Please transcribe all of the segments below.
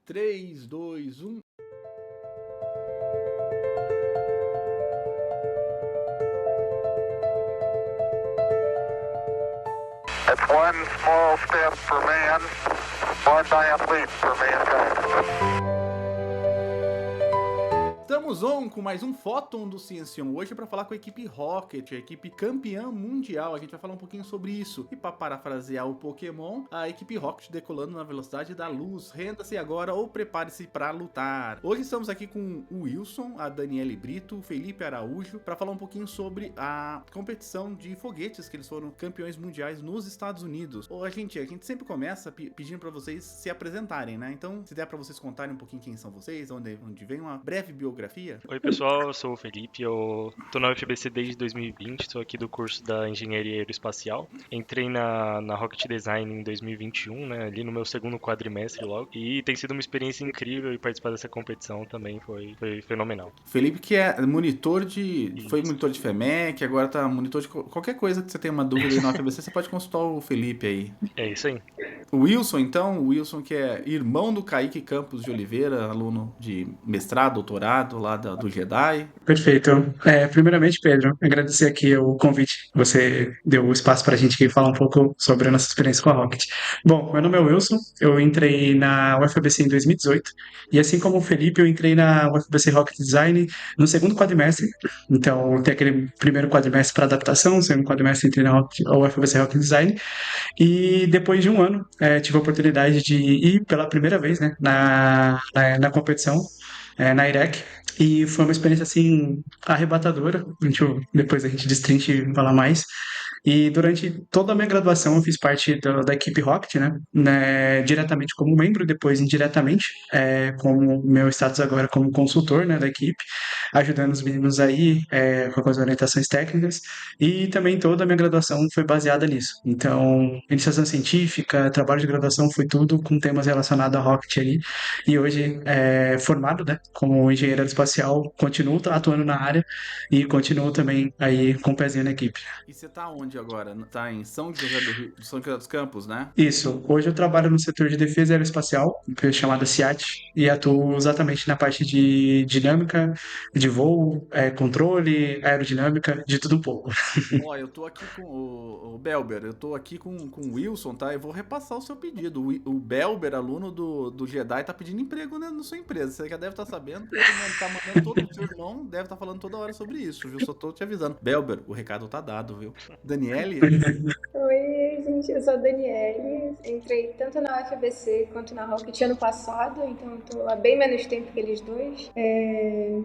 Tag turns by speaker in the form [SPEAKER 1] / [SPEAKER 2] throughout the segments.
[SPEAKER 1] 3, 2, 1.
[SPEAKER 2] It's one small step for man, one giant leap for mankind.
[SPEAKER 1] Estamos on com mais um Fóton do Ciencion hoje para falar com a equipe Rocket, a equipe campeã mundial. A gente vai falar um pouquinho sobre isso. E para parafrasear o Pokémon, a equipe Rocket decolando na velocidade da luz. Renda-se agora ou prepare-se para lutar. Hoje estamos aqui com o Wilson, a Daniele Brito, o Felipe Araújo, para falar um pouquinho sobre a competição de foguetes que eles foram campeões mundiais nos Estados Unidos. A gente sempre começa pedindo para vocês se apresentarem, né? Então, se der para vocês contarem um pouquinho quem são vocês, onde vem uma breve biografia.
[SPEAKER 3] Oi pessoal, eu sou o Felipe, eu tô na UFBC desde 2020, sou aqui do curso da Engenharia Aeroespacial. Entrei na Rocket Design em 2021, né, ali no meu segundo quadrimestre logo, e tem sido uma experiência incrível e participar dessa competição também foi fenomenal.
[SPEAKER 1] Felipe que é monitor foi
[SPEAKER 3] Isso.
[SPEAKER 1] monitor de FEMEC, agora tá monitor de qualquer coisa que você tenha uma dúvida aí na UFBC, você pode consultar o Felipe aí.
[SPEAKER 3] É isso aí.
[SPEAKER 1] O Wilson, então, o Wilson que é irmão do Kaique Campos de Oliveira, aluno de mestrado, doutorado lá do Jedi.
[SPEAKER 4] Perfeito. Primeiramente, Pedro, agradecer aqui o convite. Você deu o espaço para a gente aqui falar um pouco sobre a nossa experiência com a Rocket. Bom, meu nome é Wilson, eu entrei na UFABC em 2018 e assim como o Felipe, eu entrei na UFABC Rocket Design no segundo quadrimestre. Então, tem aquele primeiro quadrimestre para adaptação, segundo quadrimestre entrei na UFABC Rocket Design e depois de um ano tive a oportunidade de ir pela primeira vez, né, na competição, na IREC. E foi uma experiência, assim, arrebatadora. Depois a gente destrincha e fala mais. E durante toda a minha graduação eu fiz parte da equipe Rocket, né? Diretamente como membro, depois indiretamente, como meu status agora como consultor, né, da equipe, ajudando os meninos aí com as orientações técnicas. E também toda a minha graduação foi baseada nisso. Então, iniciação científica, trabalho de graduação, foi tudo com temas relacionados à Rocket aí. E hoje, formado, né, como engenheiro aeroespacial, continuo atuando na área e continuo também aí com o pezinho na equipe.
[SPEAKER 1] E você tá onde agora? Tá em São José São José dos Campos, né?
[SPEAKER 4] Isso. Hoje eu trabalho no setor de defesa aeroespacial, que é chamado CIAT, e atuo exatamente na parte de dinâmica, de voo, controle, aerodinâmica, de tudo um pouco.
[SPEAKER 1] Ó, eu tô aqui com o Belber, eu tô aqui com o Wilson, tá? Eu vou repassar o seu pedido. O Belber, aluno do Jedi, tá pedindo emprego, né, na sua empresa. Você já deve estar sabendo, porque ele tá mandando todo o seu irmão, deve estar falando toda hora sobre isso, viu? Só tô te avisando. Belber, o recado tá dado, viu? Daniele?
[SPEAKER 5] Oi, gente, eu sou a Daniele. Entrei tanto na UFBC quanto na Rocket ano passado, então estou há bem menos tempo que eles dois.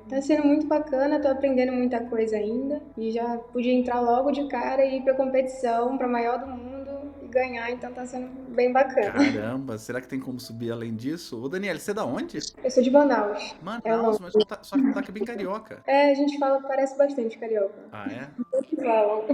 [SPEAKER 5] Tá sendo muito bacana, tô aprendendo muita coisa ainda e já pude entrar logo de cara e ir pra competição, pra maior do mundo e ganhar, então tá sendo bem bacana.
[SPEAKER 1] Caramba, será que tem como subir além disso? Ô, Daniele, você é da onde?
[SPEAKER 5] Eu sou de Manaus. É
[SPEAKER 1] Manaus,
[SPEAKER 5] longe.
[SPEAKER 1] mas só que tá aqui bem carioca.
[SPEAKER 5] A gente fala, parece bastante carioca.
[SPEAKER 1] Ah, é?
[SPEAKER 5] Todos falam.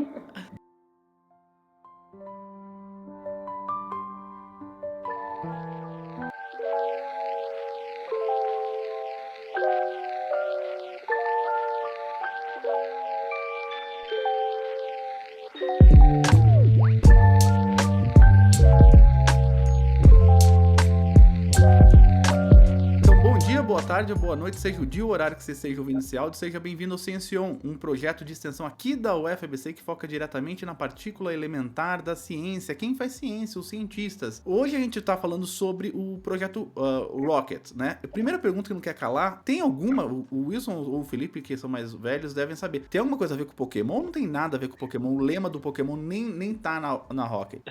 [SPEAKER 1] Bom dia, boa tarde, boa noite, seja o dia, o horário que você esteja ouvindo esse áudio, seja bem-vindo ao Ciencion, um projeto de extensão aqui da UFABC que foca diretamente na partícula elementar da ciência. Quem faz ciência? Os cientistas. Hoje a gente tá falando sobre o projeto Rocket, né? A primeira pergunta que não quer calar, tem alguma, o Wilson ou o Felipe, que são mais velhos, devem saber, tem alguma coisa a ver com Pokémon ou não tem nada a ver com Pokémon? O lema do Pokémon nem tá na Rocket.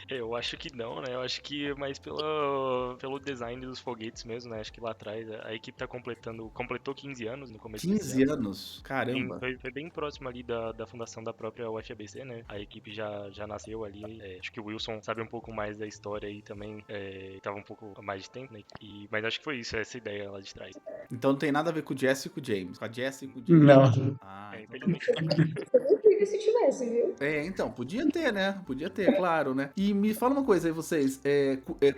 [SPEAKER 3] Eu acho que não, né? Eu acho que é mais pelo design dos foguetes mesmo, né? Acho que lá atrás a equipe completou 15 anos no começo desse
[SPEAKER 1] 15
[SPEAKER 3] ano.
[SPEAKER 1] anos, caramba.
[SPEAKER 3] Foi bem próximo ali da fundação da própria UFABC, né? A equipe já nasceu ali. Acho que o Wilson sabe um pouco mais da história aí também. Tava um pouco mais de tempo, né? Mas acho que foi isso, essa ideia lá de trás.
[SPEAKER 1] Então não tem nada a ver com o Jesse e com o James. Com a Jesse e com o James.
[SPEAKER 4] Não.
[SPEAKER 1] Ah, então tá bom.
[SPEAKER 3] Infelizmente.
[SPEAKER 5] queria se tivesse, viu?
[SPEAKER 1] Então, podia ter, né? Podia ter, claro, né? E me fala uma coisa aí, vocês.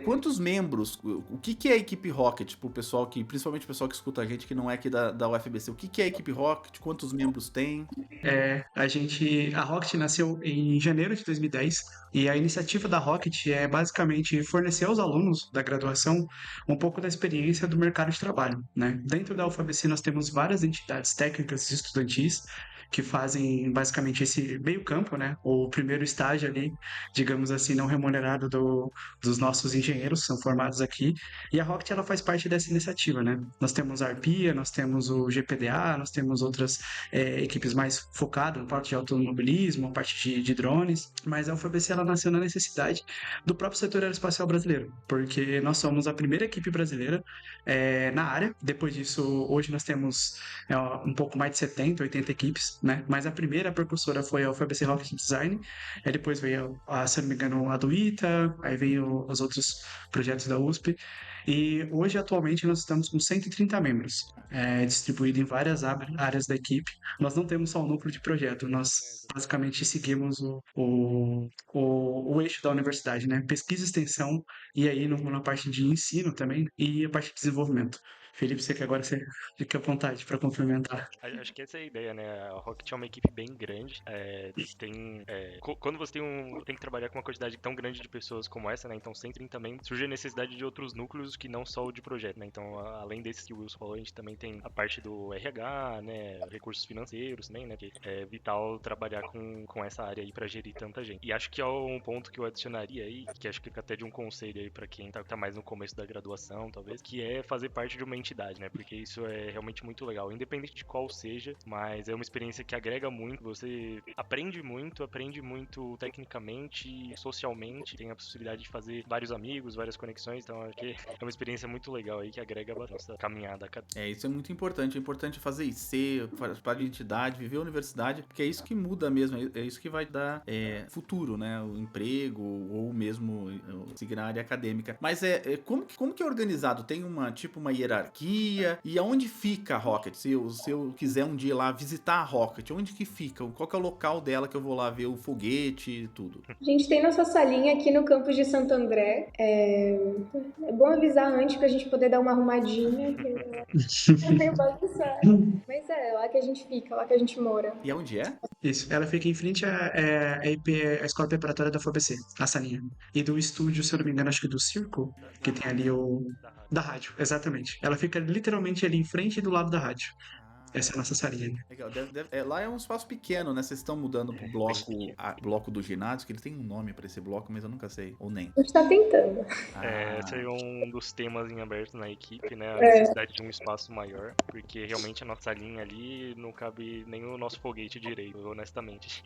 [SPEAKER 1] Quantos membros? O que é a equipe Rocket? Pro pessoal que, principalmente o pessoal que escuta a gente, que não é aqui da UFBC. O que é a equipe Rocket? Quantos membros tem?
[SPEAKER 4] A Rocket nasceu em janeiro de 2010 e a iniciativa da Rocket é basicamente fornecer aos alunos da graduação um pouco da experiência do mercado de trabalho, né? Dentro da UFABC nós temos várias entidades técnicas e estudantis que fazem basicamente esse meio campo, né? O primeiro estágio ali, digamos assim, não remunerado dos nossos engenheiros, são formados aqui. E a Rocket, ela faz parte dessa iniciativa, né? Nós temos a Arpia, nós temos o GPDA, nós temos outras equipes mais focadas na parte de automobilismo, a parte de drones, mas a UFABC, ela nasceu na necessidade do próprio setor aeroespacial brasileiro, porque nós somos a primeira equipe brasileira na área. Depois disso, hoje nós temos um pouco mais de 70, 80 equipes, né? Mas a primeira precursora foi a UFABC Rocket Design, depois veio, se não me engano, a do ITA, aí veio os outros projetos da USP, e hoje, atualmente, nós estamos com 130 membros, distribuídos em várias áreas da equipe. Nós não temos só um núcleo de projeto, nós basicamente seguimos o eixo da universidade, né? Pesquisa e extensão, e aí na parte de ensino também, e a parte de desenvolvimento. Felipe, você que agora você fica à vontade para complementar.
[SPEAKER 3] Acho que essa é a ideia, né? A Rocket é uma equipe bem grande. Quando você tem que trabalhar com uma quantidade tão grande de pessoas como essa, né? Então sempre também surge a necessidade de outros núcleos que não só o de projeto, né? Então, além desses que o Wilson falou, a gente também tem a parte do RH, né? Recursos financeiros também, né? Que é vital trabalhar com essa área aí para gerir tanta gente. E acho que é um ponto que eu adicionaria aí, que acho que fica até de um conselho aí para quem tá mais no começo da graduação, talvez, que é fazer parte de uma entidade, né? Porque isso é realmente muito legal, independente de qual seja, mas é uma experiência que agrega muito, você aprende muito tecnicamente, socialmente, tem a possibilidade de fazer vários amigos, várias conexões, então acho que é uma experiência muito legal aí que agrega bastante essa caminhada acadêmica.
[SPEAKER 1] Isso é muito importante. É importante fazer IC, participar de entidade, viver a universidade, porque é isso que muda mesmo, é isso que vai dar futuro, né? O emprego ou mesmo seguir a área acadêmica. Mas como que é organizado? Tem uma hierarquia? E aonde fica a Rocket? Se eu quiser um dia ir lá visitar a Rocket, onde que fica? Qual que é o local dela que eu vou lá ver o foguete e tudo?
[SPEAKER 5] A gente tem nossa salinha aqui no campus de Santo André. É bom avisar antes pra gente poder dar uma arrumadinha, que é meio bagunçado. Mas é lá que a gente fica, lá que a gente mora.
[SPEAKER 1] E aonde é?
[SPEAKER 4] Isso, ela fica em frente à Escola Preparatória da UFABC, a salinha. E do estúdio, se eu não me engano, acho que do Circo, que tem ali da rádio, exatamente. Ela fica literalmente ali em frente e do lado da rádio. Essa é a nossa salinha.
[SPEAKER 1] Legal. Lá é um espaço pequeno, né? Vocês estão mudando pro bloco do ginásio, que ele tem um nome pra esse bloco, mas eu nunca sei. Ou nem.
[SPEAKER 5] A gente tá tentando.
[SPEAKER 3] Esse é um dos temas em aberto na equipe, né? A necessidade de um espaço maior, porque realmente a nossa linha ali não cabe nem o nosso foguete direito, honestamente.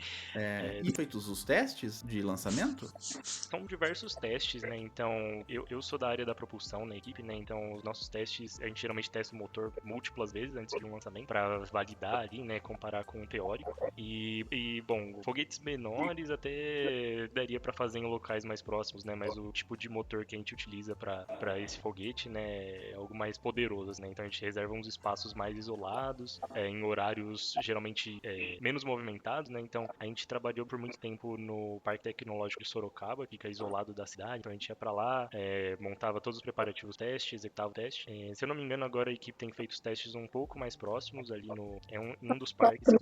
[SPEAKER 1] E feitos os testes de lançamento?
[SPEAKER 3] São diversos testes, né? Então, eu sou da área da propulsão na equipe, né? Então, os nossos testes, a gente geralmente testa o motor múltiplas vezes antes de um lançamento, para validar ali, né, comparar com o teórico. Bom, foguetes menores até daria para fazer em locais mais próximos, né, mas o tipo de motor que a gente utiliza para esse foguete, né, é algo mais poderoso, né, então a gente reserva uns espaços mais isolados, em horários geralmente menos movimentados, né, então a gente trabalhou por muito tempo no Parque Tecnológico de Sorocaba, que fica isolado da cidade, então a gente ia para lá, montava todos os preparativos testes, executava o teste. Se eu não me engano, agora a equipe tem feito os testes um pouco mais próximos ali um dos parques.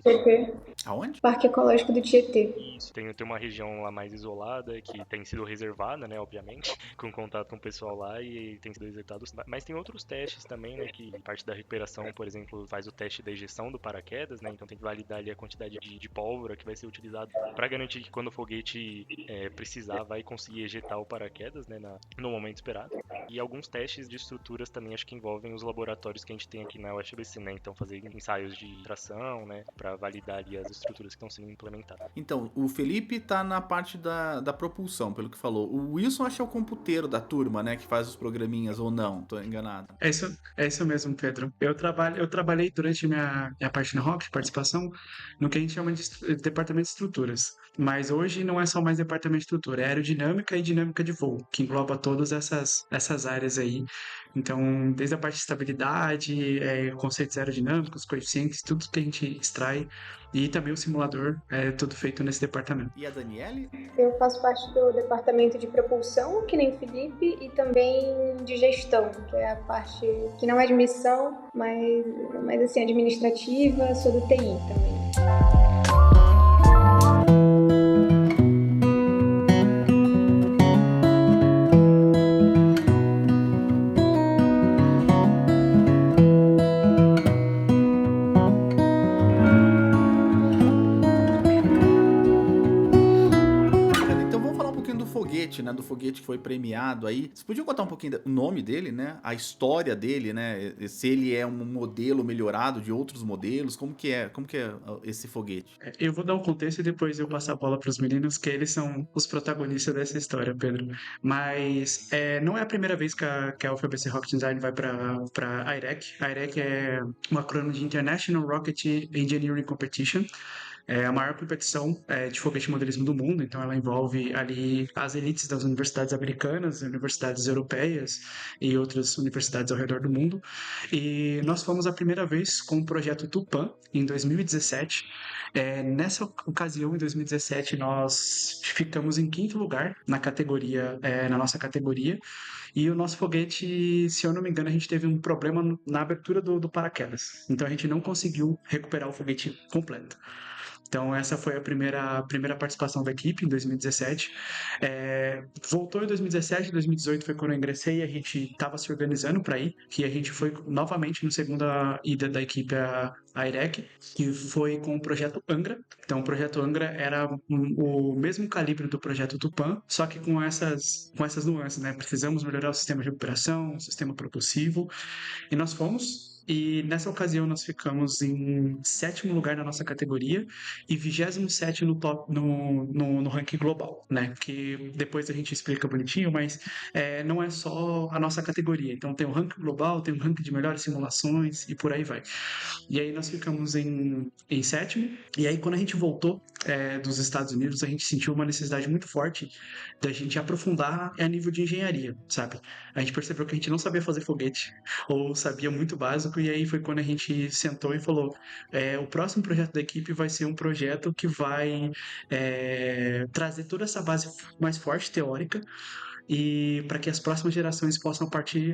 [SPEAKER 1] Aonde?
[SPEAKER 5] Parque Ecológico do Tietê.
[SPEAKER 3] Isso, tem uma região lá mais isolada que tem sido reservada, né, obviamente, com contato com o pessoal lá e tem sido executado. Mas tem outros testes também, né, que parte da recuperação, por exemplo, faz o teste da ejeção do paraquedas, né, então tem que validar ali a quantidade de pólvora que vai ser utilizado para garantir que quando o foguete precisar, vai conseguir ejetar o paraquedas, né, no momento esperado. E alguns testes de estruturas também acho que envolvem os laboratórios que a gente tem aqui na UFBC, né, então fazer ensaios de tração, né, para validar ali as estruturas que estão sendo implementadas.
[SPEAKER 1] Então, o Felipe tá na parte da propulsão, pelo que falou. O Wilson acho que é o computeiro da turma, né, que faz os programinhas, ou não? Tô enganado.
[SPEAKER 4] É isso mesmo, Pedro. Eu trabalhei durante minha parte na Rocket, participação, no que a gente chama de departamento de estruturas. Mas hoje não é só mais departamento de estrutura, é aerodinâmica e dinâmica de voo, que engloba todas essas áreas aí. Então, desde a parte de estabilidade, conceitos aerodinâmicos, coeficientes, tudo que a gente extrai, e também o simulador é tudo feito nesse departamento.
[SPEAKER 1] E a Daniele?
[SPEAKER 5] Eu faço parte do departamento de propulsão, que nem o Felipe, e também de gestão, que é a parte que não é de missão, mas assim, administrativa, sou do TI também.
[SPEAKER 1] Então vamos falar um pouquinho do foguete, né? Do foguete que foi premiado aí. Vocês podiam contar um pouquinho o nome dele, né? A história dele, né? Se ele é um modelo melhorado de outros modelos, como que é esse foguete?
[SPEAKER 4] Eu vou dar um contexto e depois eu passo a bola para os meninos, que eles são os protagonistas dessa história, Pedro. Mas não é a primeira vez que a UFABC Rocket Design vai para a IREC. A IREC é um acrônimo de International Rocket Engineering Competition. É a maior competição de foguete de modelismo do mundo, então ela envolve ali as elites das universidades americanas, universidades europeias e outras universidades ao redor do mundo. E nós fomos a primeira vez com o projeto Tupã, em 2017. Nessa ocasião, em 2017, nós ficamos em quinto lugar na nossa categoria, e o nosso foguete, se eu não me engano, a gente teve um problema na abertura do paraquedas, então a gente não conseguiu recuperar o foguete completo. Então, essa foi a primeira participação da equipe em 2017. Voltou em 2017, 2018 foi quando eu ingressei e a gente estava se organizando para ir, que a gente foi novamente na segunda ida da equipe a IREC, que foi com o projeto Angra. Então, o projeto Angra era o mesmo calibre do projeto Tupã, só que com essas nuances, né? Precisamos melhorar o sistema de recuperação, o sistema propulsivo, e nós fomos. E nessa ocasião nós ficamos em sétimo lugar na nossa categoria e 27º no ranking global, né? Que depois a gente explica bonitinho, mas não é só a nossa categoria. Então tem o ranking global, tem o ranking de melhores simulações e por aí vai. E aí nós ficamos em sétimo. E aí quando a gente voltou dos Estados Unidos, a gente sentiu uma necessidade muito forte da gente aprofundar a nível de engenharia, sabe? A gente percebeu que a gente não sabia fazer foguete ou sabia muito básico, e aí foi quando a gente sentou e falou: o próximo projeto da equipe vai ser um projeto que vai trazer toda essa base mais forte teórica e para que as próximas gerações possam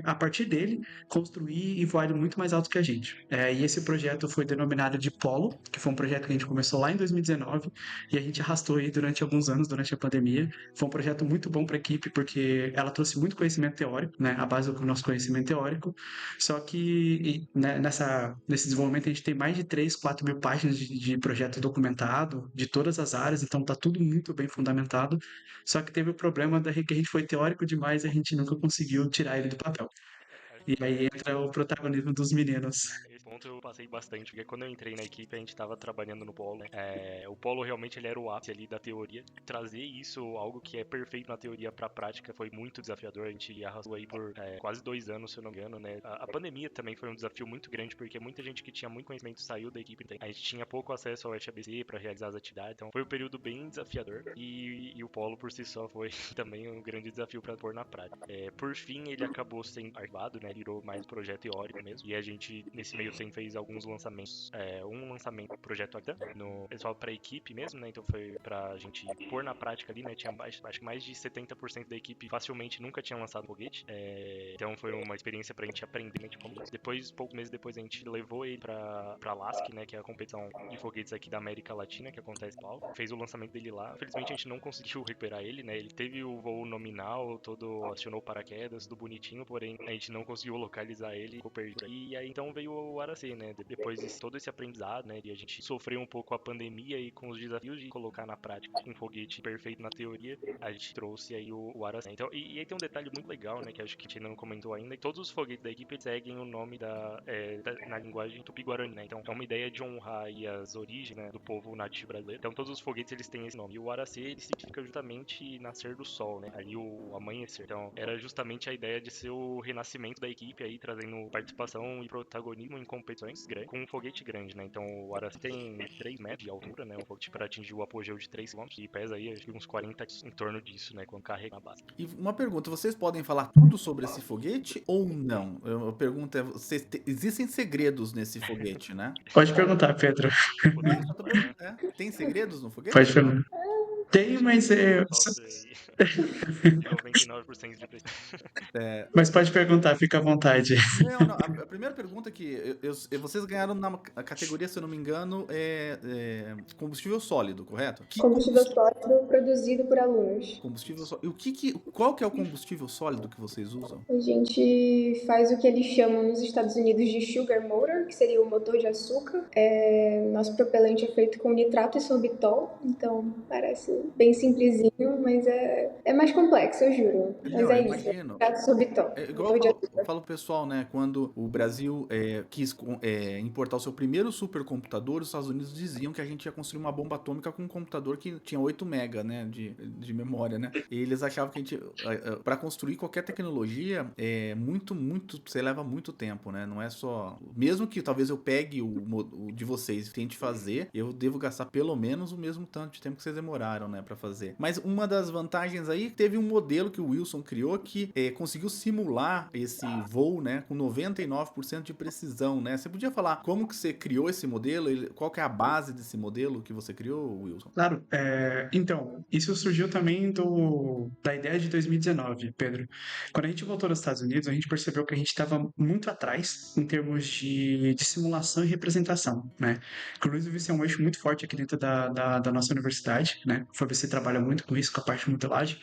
[SPEAKER 4] a partir dele construir e voar muito mais alto que a gente. E esse projeto foi denominado de Polo, que foi um projeto que a gente começou lá em 2019 e a gente arrastou aí durante alguns anos, durante a pandemia. Foi um projeto muito bom para a equipe porque ela trouxe muito conhecimento teórico, né, a base do nosso conhecimento teórico, só que né, nesse desenvolvimento a gente tem mais de 3, 4 mil páginas de projeto documentado, de todas as áreas, então está tudo muito bem fundamentado, só que teve o problema que a gente foi teórico demais e a gente nunca conseguiu tirar ele do papel. E aí entra o protagonismo dos meninos.
[SPEAKER 3] Esse ponto eu passei bastante, porque quando eu entrei na equipe a gente estava trabalhando no Polo, né? O Polo realmente ele era o ápice ali da teoria. Trazer isso, algo que é perfeito na teoria para a prática, foi muito desafiador. A gente arrastou aí por quase 2 anos, se eu não me engano, né? A pandemia também foi um desafio muito grande, porque muita gente que tinha muito conhecimento saiu da equipe. A gente tinha pouco acesso ao FABC para realizar as atividades, então foi um período bem desafiador. E o Polo por si só foi também um grande desafio para pôr na prática. Por fim, ele acabou sendo arquivado, né? Virou mais projeto teórico mesmo. E a gente, nesse meio tempo, fez alguns lançamentos. Um lançamento projeto aqui, pessoal para equipe mesmo, né? Então foi pra gente pôr na prática ali, né? Tinha acho que mais de 70% da equipe facilmente nunca tinha lançado foguete. Então foi uma experiência pra gente aprender, né, como isso. Depois, poucos meses depois, a gente levou ele pra LASK, né? Que é a competição de foguetes aqui da América Latina, que acontece em Paulo. Fez o lançamento dele lá. Infelizmente a gente não conseguiu recuperar ele, né? Ele teve o voo nominal, acionou paraquedas, tudo bonitinho, porém a gente não conseguiu localizar ele, ficou perdido. E aí então veio o Aracy, né? Depois de todo esse aprendizado, né? E a gente sofreu um pouco a pandemia e com os desafios de colocar na prática um foguete perfeito na teoria, a gente trouxe aí o Aracy. Então, e aí tem um detalhe muito legal, né? Que acho que a gente ainda não comentou ainda, que todos os foguetes da equipe seguem o nome na linguagem tupi-guarani, né? Então é uma ideia de honrar aí as origens, né, do povo nativo brasileiro. Então todos os foguetes eles têm esse nome. E o Aracy ele significa justamente nascer do sol, né? Ali o amanhecer. Então era justamente a ideia de ser o renascimento da equipe aí, trazendo participação e protagonismo em competições com um foguete grande, né? Então o Araci tem 3 metros de altura, né? Um foguete para atingir o apogeu de 3 km e pesa aí acho que uns 40 em torno disso, né? Quando carrega na base.
[SPEAKER 1] E uma pergunta, vocês podem falar tudo sobre esse foguete ou não? A pergunta é, existem segredos nesse foguete, né?
[SPEAKER 4] Pode perguntar, Pedro.
[SPEAKER 1] É, só tô perguntando. Tem segredos no
[SPEAKER 4] Pode
[SPEAKER 1] foguete?
[SPEAKER 4] perguntar. Tenho, mas
[SPEAKER 3] Segundo o software aí, 99% de precisão.
[SPEAKER 4] mas pode perguntar, fica à vontade.
[SPEAKER 1] Não, a primeira pergunta é que vocês ganharam na categoria, se eu não me engano, combustível sólido, correto? Que
[SPEAKER 5] Combustível sólido produzido por alunos.
[SPEAKER 1] combustível sólido? E qual que é o combustível sólido que vocês usam?
[SPEAKER 5] A gente faz o que eles chamam nos Estados Unidos de sugar motor, que seria o motor de açúcar. Nosso propelente é feito com nitrato e sorbitol, então parece bem simplesinho, mas é mais complexo, eu juro. Mas
[SPEAKER 1] Não,
[SPEAKER 5] é
[SPEAKER 1] eu
[SPEAKER 5] isso,
[SPEAKER 1] imagino.
[SPEAKER 5] nitrato e sorbitol.
[SPEAKER 1] É igual
[SPEAKER 5] Motor de
[SPEAKER 1] eu
[SPEAKER 5] açúcar.
[SPEAKER 1] falo pro pessoal, né? Quando o Brasil quis importar o seu primeiro supercomputador, os Estados Unidos diziam que a gente ia construir uma bomba atômica com um computador que tinha 8 mega, né, de memória, né? E eles achavam que a gente, para construir qualquer tecnologia, você leva muito tempo, né? Não é só... Mesmo que talvez eu pegue o de vocês e tente fazer, eu devo gastar pelo menos o mesmo tanto de tempo que vocês demoraram, né, para fazer. Mas uma das vantagens aí, teve um modelo que o Wilson criou que conseguiu simular esse voo, né, com 99% de precisão, né? Você podia falar como que você criou esse modelo? Qual que é a base desse modelo que você criou, Wilson?
[SPEAKER 4] Claro, então, isso surgiu também da ideia de 2019, Pedro. Quando a gente voltou dos Estados Unidos, a gente percebeu que a gente estava muito atrás em termos de simulação e representação, né? Inclusive, isso é um eixo muito forte aqui dentro da nossa universidade, né? O FABC trabalha muito com isso, com a parte de modelagem,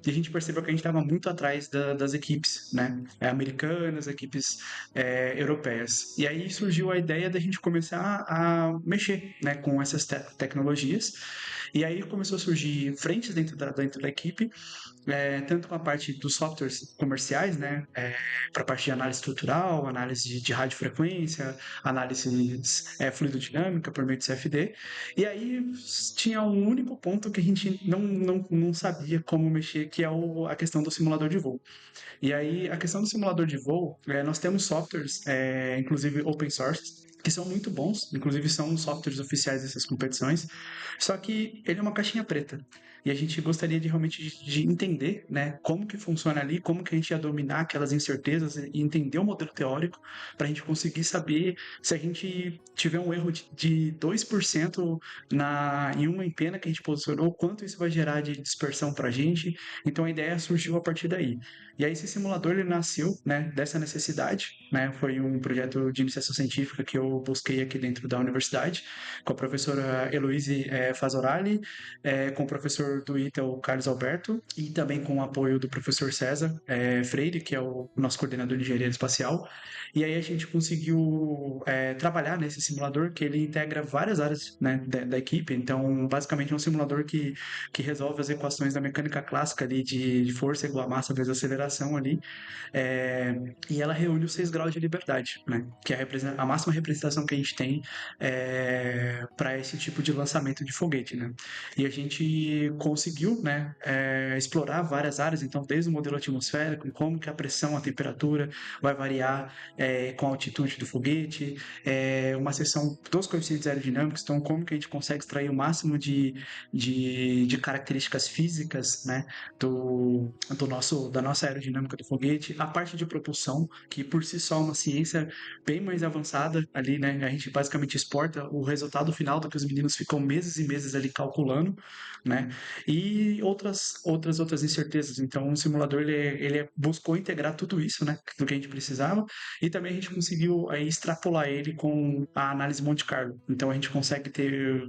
[SPEAKER 4] e a gente percebeu que a gente estava muito atrás das equipes, né? Americanas, equipes europeias. E aí surgiu a ideia da gente começar a mexer, né, com essas tecnologias. E aí começou a surgir frentes dentro da equipe, tanto com a parte dos softwares comerciais, né, para a parte de análise estrutural, análise de radiofrequência, análise fluidodinâmica por meio de CFD. E aí tinha um único ponto que a gente não sabia como mexer, que é a questão do simulador de voo. E aí, a questão do simulador de voo, nós temos softwares, inclusive open source, que são muito bons, inclusive são softwares oficiais dessas competições, só que ele é uma caixinha preta. E a gente gostaria de realmente de entender, né, como que funciona ali, como que a gente ia dominar aquelas incertezas e entender o modelo teórico para a gente conseguir saber se a gente tiver um erro de 2% em uma empena que a gente posicionou, quanto isso vai gerar de dispersão para a gente. Então a ideia surgiu a partir daí. E aí esse simulador ele nasceu, né, dessa necessidade, né? Foi um projeto de iniciação científica que eu busquei aqui dentro da universidade, com a professora Heloise Fazorali, com o professor do ITA, o Carlos Alberto, e também com o apoio do professor César Freire, que é o nosso coordenador de engenharia espacial. E aí a gente conseguiu trabalhar nesse simulador que ele integra várias áreas, né, da equipe. Então, basicamente é um simulador que resolve as equações da mecânica clássica ali de força igual a massa vezes aceleração ali, e ela reúne os 6 graus de liberdade, né? Que é a máxima representação que a gente tem para esse tipo de lançamento de foguete, né? E a gente conseguiu, né, explorar várias áreas, então desde o modelo atmosférico, como que a pressão, a temperatura vai variar com a altitude do foguete, uma seção dos coeficientes aerodinâmicos, então como que a gente consegue extrair o máximo de características físicas, né, da nossa aerodinâmica do foguete, a parte de propulsão, que por si só é uma ciência bem mais avançada ali, né? A gente basicamente exporta o resultado final do que os meninos ficam meses e meses ali calculando, né? E outras incertezas. Então, o simulador ele buscou integrar tudo isso, né? Do que a gente precisava, e também a gente conseguiu aí extrapolar ele com a análise Monte Carlo. Então, a gente consegue ter,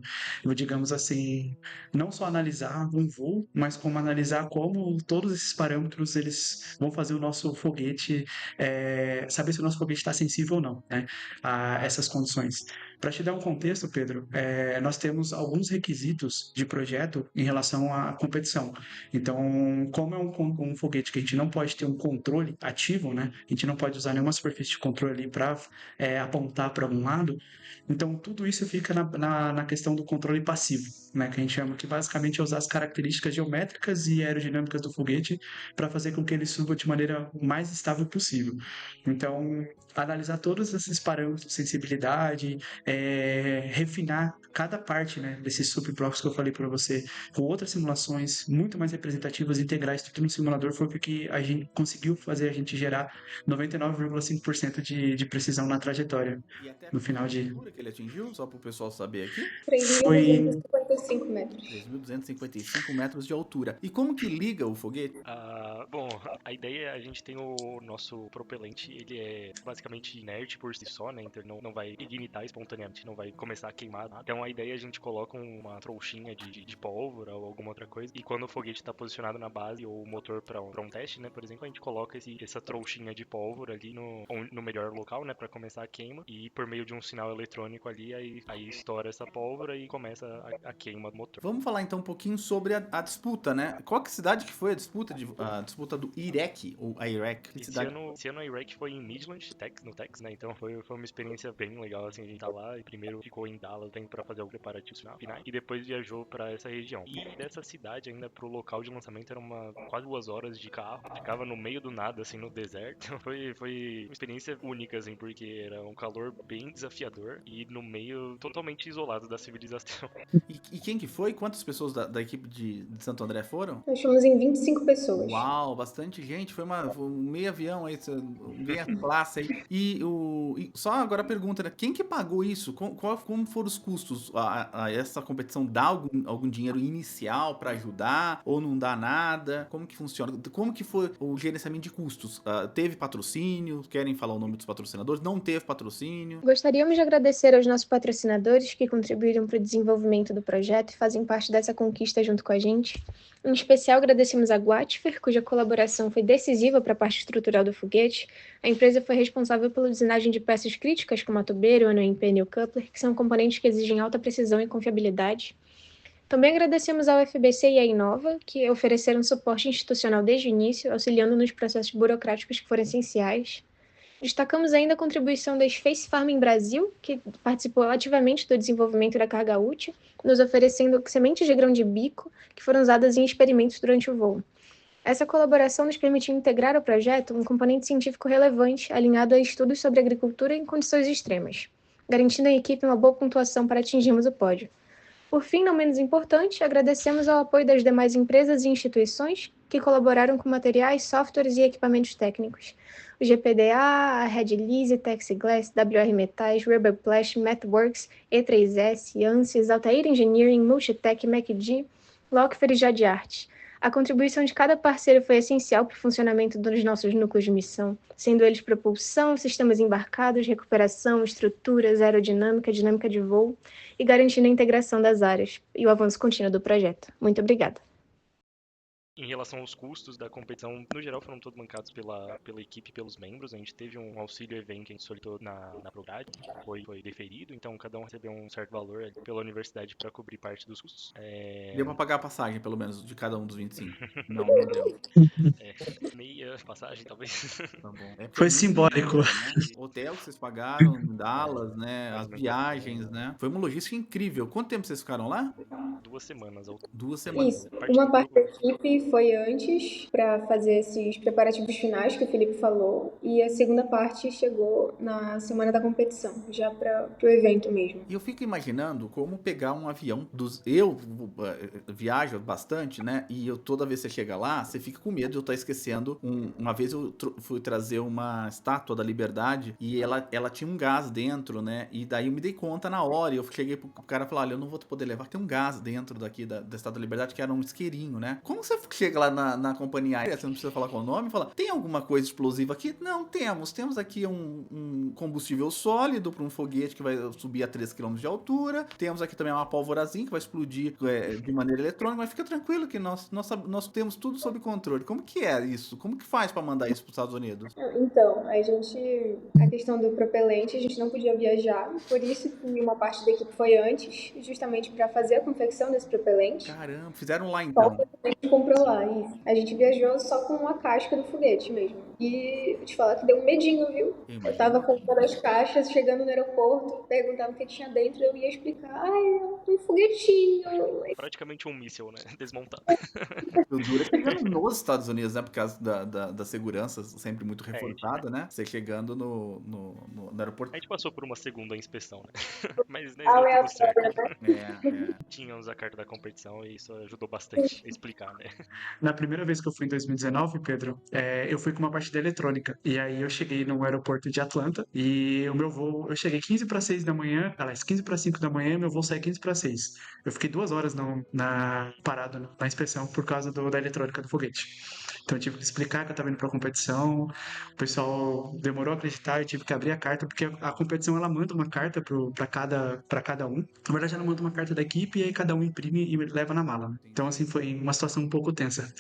[SPEAKER 4] digamos assim, não só analisar um voo, mas como analisar como todos esses parâmetros eles vão fazer o nosso foguete saber se o nosso foguete está sensível ou não, né, a essas condições. Para te dar um contexto, Pedro, nós temos alguns requisitos de projeto em relação à competição. Então, como é um foguete que a gente não pode ter um controle ativo, né? A gente não pode usar nenhuma superfície de controle ali para apontar para algum lado. Então, tudo isso fica na questão do controle passivo, né? Que a gente chama que basicamente é usar as características geométricas e aerodinâmicas do foguete para fazer com que ele suba de maneira mais estável possível. Então, analisar todos esses parâmetros de sensibilidade, refinar cada parte, né, desses subblocos que eu falei para você, com outras simulações muito mais representativas e integrais tudo no simulador, foi o que a gente conseguiu fazer a gente gerar 99,5% de precisão na trajetória.
[SPEAKER 1] E até
[SPEAKER 4] No
[SPEAKER 1] quanto
[SPEAKER 4] final
[SPEAKER 1] de
[SPEAKER 4] de.
[SPEAKER 1] altura que ele atingiu, só para o pessoal saber aqui?
[SPEAKER 4] Foi
[SPEAKER 5] 3.255 metros.
[SPEAKER 1] 3.255 metros de altura. E como que liga o foguete?
[SPEAKER 3] Bom, a ideia é a gente tem o nosso propelente, ele é basicamente inerte por si só, né? Então ele não vai ignitar espontaneamente, não vai começar a queimar nada. Então a ideia é a gente coloca uma trouxinha de pólvora ou alguma outra coisa. E quando o foguete está posicionado na base ou o motor para um teste, né? Por exemplo, a gente coloca essa trouxinha de pólvora ali no melhor local, né? Para começar a queima. E por meio de um sinal eletrônico ali, aí estoura essa pólvora e começa a queima do motor.
[SPEAKER 1] Vamos falar então um pouquinho sobre a disputa, né? Qual que cidade que foi a disputa do Iraq, ou a Iraq? Que cidade?
[SPEAKER 3] Esse ano a Iraq foi em Midland, no Texas, né? Então foi uma experiência bem legal, assim, a gente tá lá e primeiro ficou em Dallas para fazer o preparativo final e depois viajou para essa região. E dessa cidade ainda pro local de lançamento era quase 2 horas de carro, ficava no meio do nada, assim, no deserto. Foi uma experiência única, assim, porque era um calor bem desafiador e no meio totalmente isolado da civilização.
[SPEAKER 1] E quem que foi? Quantas pessoas da equipe de Santo André foram?
[SPEAKER 5] Nós fomos em 25 pessoas.
[SPEAKER 1] Uau, bastante gente. Foi um meio avião aí, meia classe aí. E só agora a pergunta, né? Quem que pagou isso? Como foram os custos? Essa competição dá algum dinheiro inicial para ajudar? Ou não dá nada? Como que funciona? Como que foi o gerenciamento de custos? Teve patrocínio? Querem falar o nome dos patrocinadores? Não teve patrocínio?
[SPEAKER 5] Gostaríamos de agradecer aos nossos patrocinadores que contribuíram para o desenvolvimento do projeto e fazem parte dessa conquista junto com a gente. Em especial, agradecemos a Guatfer, cuja colaboração foi decisiva para a parte estrutural do foguete. A empresa foi responsável pela usinagem de peças críticas como a tubeiro, ano empeno e o coupler, que são componentes que exigem alta precisão e confiabilidade. Também agradecemos ao FBC e à Inova, que ofereceram suporte institucional desde o início, auxiliando nos processos burocráticos que foram essenciais. Destacamos ainda a contribuição da Space Farm Brasil, que participou ativamente do desenvolvimento da carga útil, nos oferecendo sementes de grão de bico, que foram usadas em experimentos durante o voo. Essa colaboração nos permitiu integrar ao projeto um componente científico relevante, alinhado a estudos sobre agricultura em condições extremas, garantindo à equipe uma boa pontuação para atingirmos o pódio. Por fim, não menos importante, agradecemos ao apoio das demais empresas e instituições que colaboraram com materiais, softwares e equipamentos técnicos. O GPDA, a Red Lease, Texiglass, WR Metais, Rubberplast, Mathworks, E3S, ANSYS, Altair Engineering, Multitech, MacD, Lockfer e Jade Art. A contribuição de cada parceiro foi essencial para o funcionamento dos nossos núcleos de missão, sendo eles propulsão, sistemas embarcados, recuperação, estruturas, aerodinâmica, dinâmica de voo e garantindo a integração das áreas e o avanço contínuo do projeto. Muito obrigada.
[SPEAKER 3] Em relação aos custos da competição, no geral foram todos bancados pela equipe e pelos membros. A gente teve um auxílio evento que a gente solicitou na Prograde, que foi deferido, então cada um recebeu um certo valor ali pela universidade para cobrir parte dos custos.
[SPEAKER 1] Deu pra pagar a passagem, pelo menos, de cada um dos 25. Não deu.
[SPEAKER 3] Meia passagem, talvez.
[SPEAKER 1] Tá bom.
[SPEAKER 4] Foi
[SPEAKER 1] muito
[SPEAKER 4] simbólico.
[SPEAKER 1] dinheiro, né? Hotel que vocês pagaram em Dallas, né? As viagens, né? Foi uma logística incrível. Quanto tempo vocês ficaram lá?
[SPEAKER 3] 2 semanas.
[SPEAKER 1] 2 semanas.
[SPEAKER 5] Isso. Uma parte da equipe foi antes para fazer esses preparativos finais que o Felipe falou, e a segunda parte chegou na semana da competição, já para o evento mesmo.
[SPEAKER 1] E eu fico imaginando como pegar um avião eu viajo bastante, né? E toda vez que você chega lá, você fica com medo de eu estar esquecendo. Uma vez eu fui trazer uma estátua da Liberdade e ela tinha um gás dentro, né? E daí eu me dei conta na hora. E eu cheguei pro cara e falei: olha, eu não vou poder levar, tem um gás dentro daqui da Estátua da Liberdade, que era um isqueirinho, né? Como você chega lá na companhia aérea, você não precisa falar qual o nome, fala, tem alguma coisa explosiva aqui? Não, temos aqui um combustível sólido para um foguete que vai subir a 3 km de altura, temos aqui também uma pólvorazinha que vai explodir de maneira eletrônica, mas fica tranquilo que nós temos tudo sob controle. Como que é isso? Como que faz para mandar isso para os Estados Unidos?
[SPEAKER 5] Então, a questão do propelente, a gente não podia viajar, por isso que uma parte da equipe foi antes, justamente para fazer a confecção desse propelente.
[SPEAKER 1] Caramba, fizeram lá
[SPEAKER 5] Só
[SPEAKER 1] então.
[SPEAKER 5] o a gente comprou lá, isso. A gente viajou só com a casca do foguete mesmo. E vou te falar que deu um medinho, viu? Eu tava comprando as caixas, chegando no aeroporto, perguntava o que tinha dentro, eu ia explicar, um foguetinho.
[SPEAKER 3] Praticamente um míssil, né? Desmontado.
[SPEAKER 1] O duro é chegando nos Estados Unidos, né? Por causa da segurança sempre muito reforçada, né? Você chegando no aeroporto.
[SPEAKER 3] A gente passou por uma segunda inspeção, né? Mas né,
[SPEAKER 5] Ah,
[SPEAKER 3] deu
[SPEAKER 5] é
[SPEAKER 3] tudo certo.
[SPEAKER 1] É.
[SPEAKER 3] Tínhamos a carta da competição e isso ajudou bastante a explicar, né?
[SPEAKER 4] Na primeira vez que eu fui em 2019, Pedro, eu fui com uma partida eletrônica. E aí eu cheguei no aeroporto de Atlanta e o meu voo, eu cheguei 15 para 6 da manhã, aliás, 15 para 5 da manhã, e meu voo saiu 15 para 6. Eu fiquei 2 horas parado na inspeção por causa da eletrônica do foguete. Então eu tive que explicar que eu estava indo para a competição. O pessoal demorou a acreditar, eu tive que abrir a carta, porque a competição ela manda uma carta para cada um. Na verdade, ela manda uma carta da equipe e aí cada um imprime e leva na mala, né? Então, assim, foi uma situação um pouco tensa.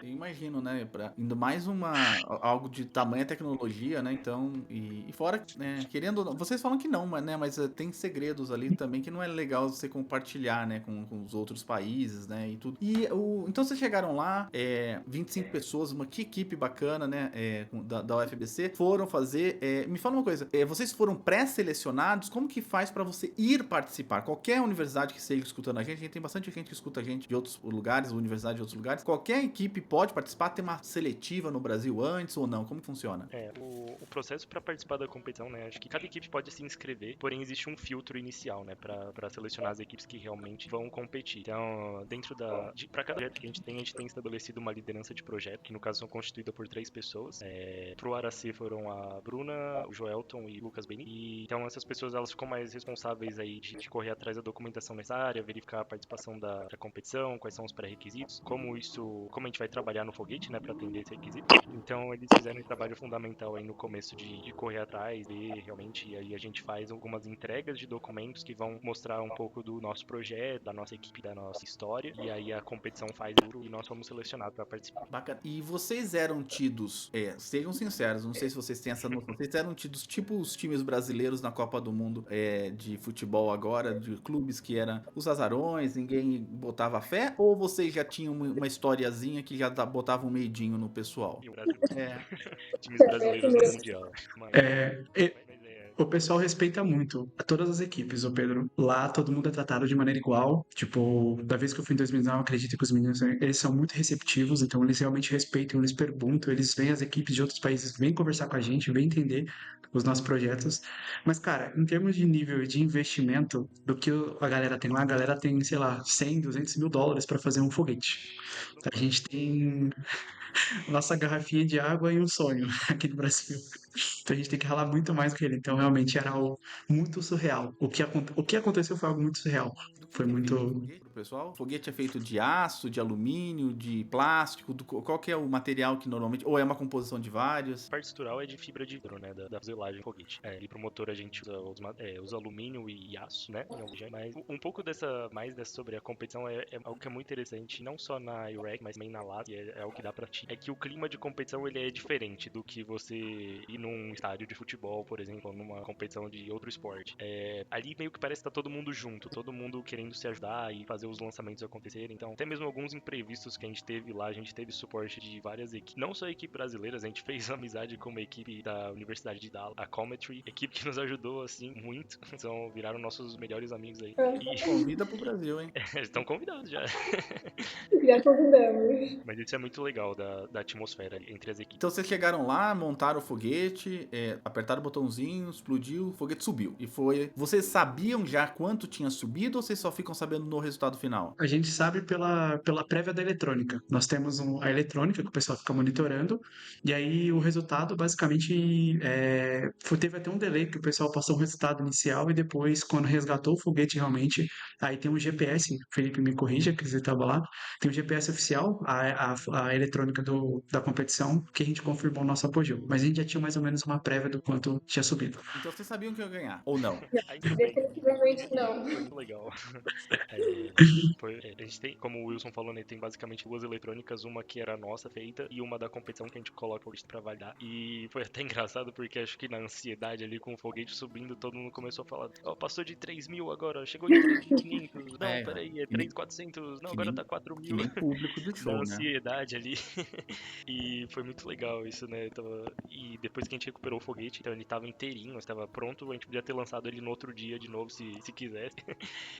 [SPEAKER 1] Eu imagino, né? Ainda mais algo de tamanha tecnologia, né? Então, e fora, né? Querendo ou não, vocês falam que não, mas tem segredos ali também que não é legal você compartilhar, né? Com os outros países, né? E tudo. Então vocês chegaram lá, 25 pessoas, que equipe bacana, né? Da UFBC, foram fazer. Me fala uma coisa, vocês foram pré-selecionados? Como que faz pra você ir participar? Qualquer universidade que esteja escutando a gente tem bastante gente que escuta a gente de outros lugares, universidade de outros lugares. Qualquer equipe pode participar, tem uma seletiva no Brasil antes ou não? Como que funciona?
[SPEAKER 3] O processo para participar da competição, né? Acho que cada equipe pode se inscrever, porém existe um filtro inicial, né? Para selecionar as equipes que realmente vão competir. Então, para cada projeto que a gente tem estabelecido uma liderança de projeto, que no caso são constituída por 3 pessoas. Pro Araci foram a Bruna, o Joelton e o Lucas Beni. E então essas pessoas elas ficam mais responsáveis aí de correr atrás da documentação necessária, verificar a participação da competição, quais são os pré-requisitos, como a gente vai trabalhar no foguete, né, para atender esse requisito. Então eles fizeram um trabalho fundamental aí no começo de correr atrás, ver realmente, e aí a gente faz algumas entregas de documentos que vão mostrar um pouco do nosso projeto, da nossa equipe, da nossa história, e aí a competição faz e nós fomos selecionados para participar.
[SPEAKER 1] Bacana. E vocês eram tidos, sejam sinceros, não sei se vocês têm essa noção, vocês eram tidos tipo os times brasileiros na Copa do Mundo de futebol agora, de clubes que eram os azarões, ninguém botava fé, ou vocês já tinham uma historiazinha que já botava um medinho no pessoal?
[SPEAKER 3] E o Brasil, times brasileiros no Mundial.
[SPEAKER 4] O pessoal respeita muito todas as equipes, ô Pedro. Lá todo mundo é tratado de maneira igual. Tipo, da vez que eu fui em 2019, eu acredito que os meninos, eles são muito receptivos, então eles realmente respeitam, eles perguntam, eles vêm as equipes de outros países, vêm conversar com a gente, vêm entender os nossos projetos. Mas, cara, em termos de nível de investimento, do que a galera tem lá, a galera tem, sei lá, 100, 200 mil dólares para fazer um foguete. A gente tem nossa garrafinha de água e um sonho aqui no Brasil. Então a gente tem que ralar muito mais que ele. Então realmente era algo muito surreal. O que aconteceu foi algo muito surreal. Foi muito.
[SPEAKER 1] Pro pessoal? O foguete é feito de aço, de alumínio, de plástico, qual que é o material que normalmente, ou é uma composição de vários?
[SPEAKER 3] A parte estrutural é de fibra de vidro, né, da fuselagem do foguete. E pro motor a gente usa alumínio e aço, né, mas um pouco mais dessa sobre a competição é algo que é muito interessante, não só na IREC, mas também na LAS, e é algo que dá pra ti. É que o clima de competição, ele é diferente do que você ir num estádio de futebol, por exemplo, ou numa competição de outro esporte. Ali meio que parece que tá todo mundo junto, todo mundo querendo se ajudar e fazer os lançamentos acontecerem. Então, até mesmo alguns imprevistos que a gente teve lá, a gente teve suporte de várias equipes, não só equipes brasileiras, a gente fez amizade com uma equipe da Universidade de Dallas, a Cometry, equipe que nos ajudou, assim, muito. Então, viraram nossos melhores amigos aí.
[SPEAKER 1] E convida pro Brasil, hein?
[SPEAKER 3] Estão convidados já.
[SPEAKER 5] Já convidamos.
[SPEAKER 3] Mas isso é muito legal da atmosfera entre as equipes.
[SPEAKER 1] Então vocês chegaram lá, montaram o foguete, apertaram o botãozinho, explodiu, o foguete subiu. E foi. Vocês sabiam já quanto tinha subido ou vocês só ficam sabendo no resultado final?
[SPEAKER 4] A gente sabe pela prévia da eletrônica. Nós temos a eletrônica que o pessoal fica monitorando, e aí o resultado basicamente teve até um delay que o pessoal passou o resultado inicial e depois, quando resgatou o foguete realmente, aí tem um GPS, Felipe me corrija, que você estava lá, tem um GPS oficial, a eletrônica da competição, que a gente confirmou o nosso apogeu. Mas a gente já tinha mais ou menos uma prévia do quanto tinha subido.
[SPEAKER 1] Então vocês sabiam que eu ia ganhar, ou não?
[SPEAKER 3] Ainda bem,
[SPEAKER 5] Definitivamente não.
[SPEAKER 3] foi muito legal. A gente tem, como o Wilson falou, né, tem basicamente duas eletrônicas, uma que era nossa feita e uma da competição que a gente coloca o list pra validar. E foi até engraçado porque acho que na ansiedade ali com o foguete subindo, todo mundo começou a falar: ó, passou de 3.000 agora, chegou de 3.500, não,
[SPEAKER 1] É,
[SPEAKER 3] peraí, é 3.400, não,
[SPEAKER 1] que
[SPEAKER 3] agora
[SPEAKER 1] nem-
[SPEAKER 3] tá
[SPEAKER 1] Que
[SPEAKER 3] 4.000.
[SPEAKER 1] nem público do
[SPEAKER 3] Na
[SPEAKER 1] show, né?
[SPEAKER 3] ansiedade ali. E foi muito legal isso, né? E depois que a gente recuperou o foguete, então ele tava inteirinho, estava pronto, a gente podia ter lançado ele no outro dia de novo, se quisesse.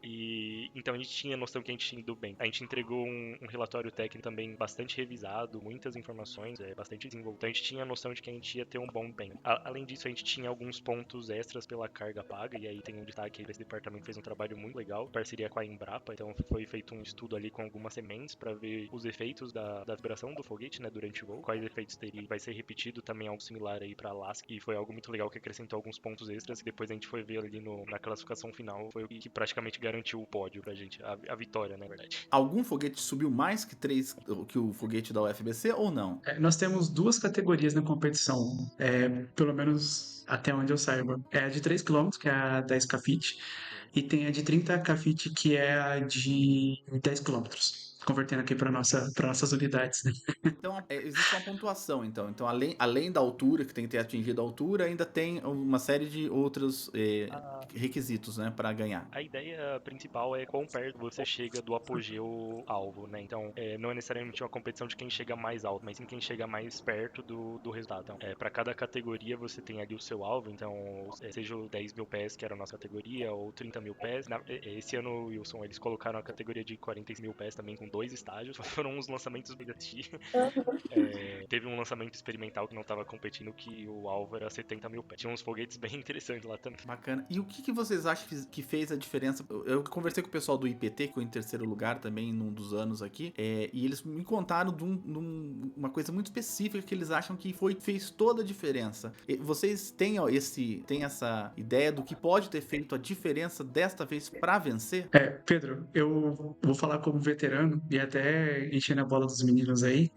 [SPEAKER 3] E então a gente tinha noção que a gente tinha ido bem. A gente entregou um relatório técnico também bastante revisado, muitas informações, bastante desenvolvido. Então a gente tinha noção de que a gente ia ter um bom empenho. Além disso, a gente tinha alguns pontos extras pela carga paga, e aí tem um destaque aí, esse departamento fez um trabalho muito legal, parceria com a Embrapa, então foi feito um estudo ali com algumas sementes para ver os efeitos da vibração do foguete, né, durante o voo, quais efeitos teria. Vai ser repetido também algo similar aí para Alaska, e foi algo muito legal que acrescentou alguns pontos extras, e depois a gente foi ver ali na classificação final, foi o que praticamente garantiu o pódio pra gente, a vitória, na verdade.
[SPEAKER 1] Algum foguete subiu mais que o foguete da UFBC ou não?
[SPEAKER 4] Nós temos duas categorias na competição, pelo menos até onde eu saiba. É a de 3 quilômetros, que é a da Scafit, e tem a de 30 Cafit, que é a de 10 quilômetros. Convertendo aqui para nossas unidades, né?
[SPEAKER 1] Então, existe uma pontuação, então. Então, além da altura, que tem que ter atingido a altura, ainda tem uma série de outros requisitos, né, para ganhar.
[SPEAKER 3] A ideia principal é quão perto você chega do apogeu alvo, né? Então, não é necessariamente uma competição de quem chega mais alto, mas sim quem chega mais perto do resultado. Então, para cada categoria você tem ali o seu alvo, então, seja o 10.000 pés, que era a nossa categoria, ou 30.000 pés. Esse ano, Wilson, eles colocaram a categoria de 40.000 pés também, com 2 estágios. Foram uns lançamentos bem assistir. Teve um lançamento experimental que não estava competindo, que o alvo era 70.000 pés. Tinha uns foguetes bem interessantes lá também.
[SPEAKER 1] Bacana. E o que vocês acham que fez a diferença? Eu conversei com o pessoal do IPT, que ficou em terceiro lugar também num dos anos aqui, e eles me contaram de uma coisa muito específica que eles acham que fez toda a diferença. Vocês têm essa ideia do que pode ter feito a diferença desta vez para vencer?
[SPEAKER 4] Pedro, eu vou falar como veterano e até enchendo a bola dos meninos aí.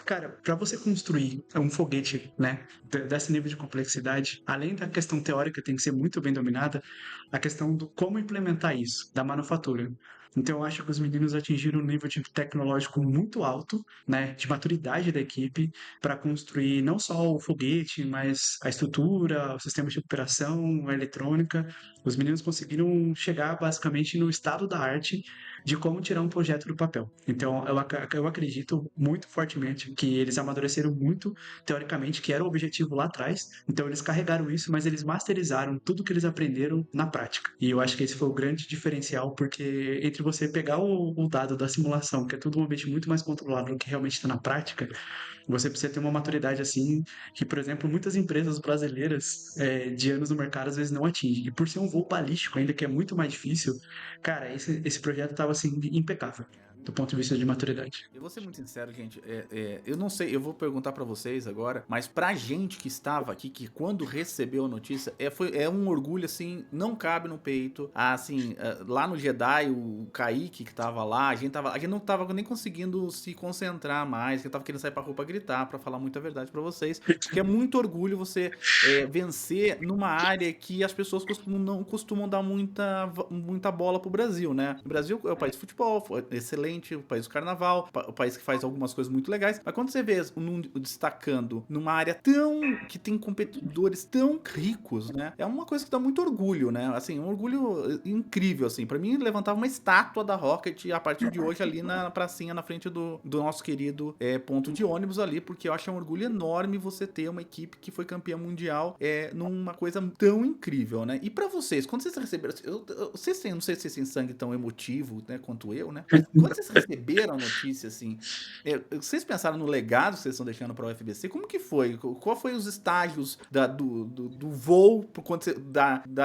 [SPEAKER 4] Cara, para você construir um foguete, né, desse nível de complexidade, além da questão teórica tem que ser muito bem dominada, a questão do como implementar isso, da manufatura. Então, eu acho que os meninos atingiram um nível tecnológico muito alto, né, de maturidade da equipe, para construir não só o foguete, mas a estrutura, o sistema de operação, a eletrônica. Os meninos conseguiram chegar basicamente no estado da arte de como tirar um projeto do papel. Então, eu acredito muito fortemente que eles amadureceram muito, teoricamente, que era o objetivo lá atrás. Então, eles carregaram isso, mas eles masterizaram tudo que eles aprenderam na prática. E eu acho que esse foi o grande diferencial, porque entre você pegar o dado da simulação, que é tudo um ambiente muito mais controlado do que realmente está na prática, você precisa ter uma maturidade assim, que, por exemplo, muitas empresas brasileiras de anos no mercado às vezes não atingem. E por ser um voo balístico ainda, que é muito mais difícil, cara, esse projeto estava assim, impecável, do ponto de vista de maturidade.
[SPEAKER 1] Eu vou ser muito sincero, gente. Eu não sei, eu vou perguntar pra vocês agora, mas pra gente que estava aqui, que quando recebeu a notícia, é um orgulho assim, não cabe no peito. Assim, lá no Jedi, o Kaique que tava lá, a gente não tava nem conseguindo se concentrar mais, que tava querendo sair pra rua pra gritar, pra falar muita verdade pra vocês. Porque é muito orgulho você vencer numa área que as pessoas não costumam dar muita bola pro Brasil, né? O Brasil é o país de futebol, excelente, o país do carnaval, o país que faz algumas coisas muito legais, mas quando você vê destacando numa área que tem competidores tão ricos, né, é uma coisa que dá muito orgulho, né, assim, um orgulho incrível, assim, pra mim levantava uma estátua da Rocket a partir de hoje ali na pracinha, na frente do nosso querido ponto de ônibus ali, porque eu acho um orgulho enorme você ter uma equipe que foi campeã mundial numa coisa tão incrível, né, e pra vocês, quando vocês receberam, vocês têm, não sei se vocês têm sangue tão emotivo, né, quanto eu, né, mas quando vocês receberam a notícia, assim, vocês pensaram no legado que vocês estão deixando para o UFBC? Como que foi? Qual foi os estágios do voo quando você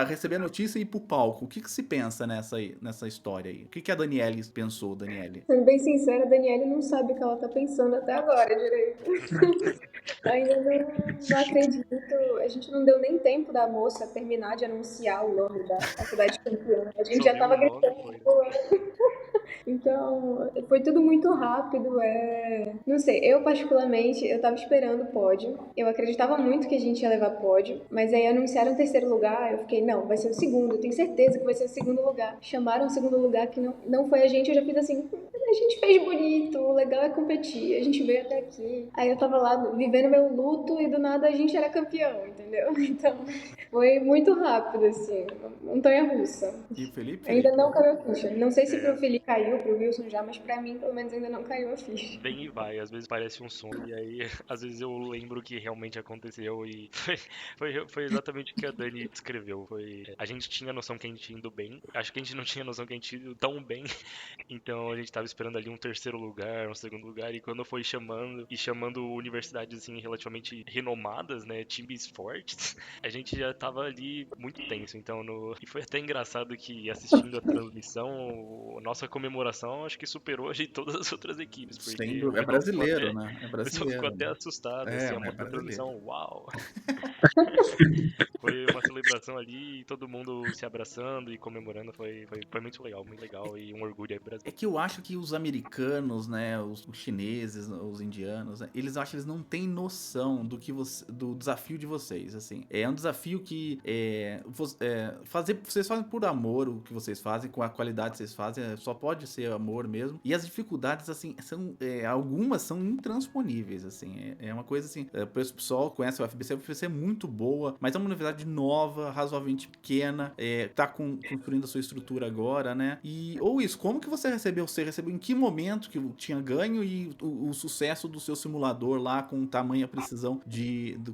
[SPEAKER 1] receber a notícia e ir pro palco? O que se pensa nessa história aí? O que a Daniele pensou, Daniele?
[SPEAKER 5] Sendo bem sincera, a Daniele não sabe o que ela tá pensando até agora direito. Ainda não acredito. A gente não deu nem tempo da moça terminar de anunciar o nome da faculdade campeã. A gente já tava gritando. Então, foi tudo muito rápido, Não sei, eu particularmente, eu tava esperando o pódio. Eu acreditava muito que a gente ia levar pódio, mas aí anunciaram o terceiro lugar, eu fiquei, não, vai ser o segundo, eu tenho certeza que vai ser o segundo lugar. Chamaram o segundo lugar que não foi a gente, eu já fiz assim, a gente fez bonito, o legal é competir, a gente veio até aqui. Aí eu tava lá vivendo meu luto e do nada a gente era campeão, entendeu? Então, foi muito rápido, assim, montanha-russa.
[SPEAKER 1] E Felipe?
[SPEAKER 5] Ainda não caiu a ficha. Não sei se pro
[SPEAKER 3] É,
[SPEAKER 5] Felipe caiu, pro Wilson já, mas pra mim, pelo menos, ainda não caiu a ficha.
[SPEAKER 3] vem e vai, às vezes parece um sonho, e aí às vezes eu lembro que realmente aconteceu e foi exatamente o que a Dani descreveu. A gente tinha noção que a gente ia indo bem, acho que a gente não tinha noção que a gente ia indo tão bem, então a gente tava esperando ali um terceiro lugar, um segundo lugar, e quando foi chamando universidades assim relativamente renomadas, né, times fortes, a gente já tava ali muito tenso, então e foi até engraçado que assistindo a transmissão, a nossa comemoração acho que superou a de todas as outras equipes, porque
[SPEAKER 1] É
[SPEAKER 3] o
[SPEAKER 1] brasileiro, né? É
[SPEAKER 3] o pessoal ficou
[SPEAKER 1] brasileiro,
[SPEAKER 3] até
[SPEAKER 1] né?
[SPEAKER 3] assustado,
[SPEAKER 1] É,
[SPEAKER 3] assim, a
[SPEAKER 1] é
[SPEAKER 3] moça da
[SPEAKER 1] brasileiro.
[SPEAKER 3] transmissão, uau! Foi uma celebração ali, e todo mundo se abraçando e comemorando, foi muito legal e um orgulho aí pro
[SPEAKER 1] É
[SPEAKER 3] Brasil.
[SPEAKER 1] que eu acho que os americanos, né, os chineses, os indianos, né, eles acham que eles não têm noção do desafio de vocês, assim. É um desafio que vocês fazem por amor o que vocês fazem, com a qualidade que vocês fazem, só pode ser amor mesmo. E as dificuldades, assim, algumas são intransponíveis, assim. É uma coisa assim, o pessoal conhece o UFBC é muito boa, mas é uma universidade nova, razoavelmente pequena, tá construindo a sua estrutura agora, né? Ou isso, como que você recebeu? Você recebeu em que momento que tinha ganho e o sucesso do seu simulador lá com tamanha precisão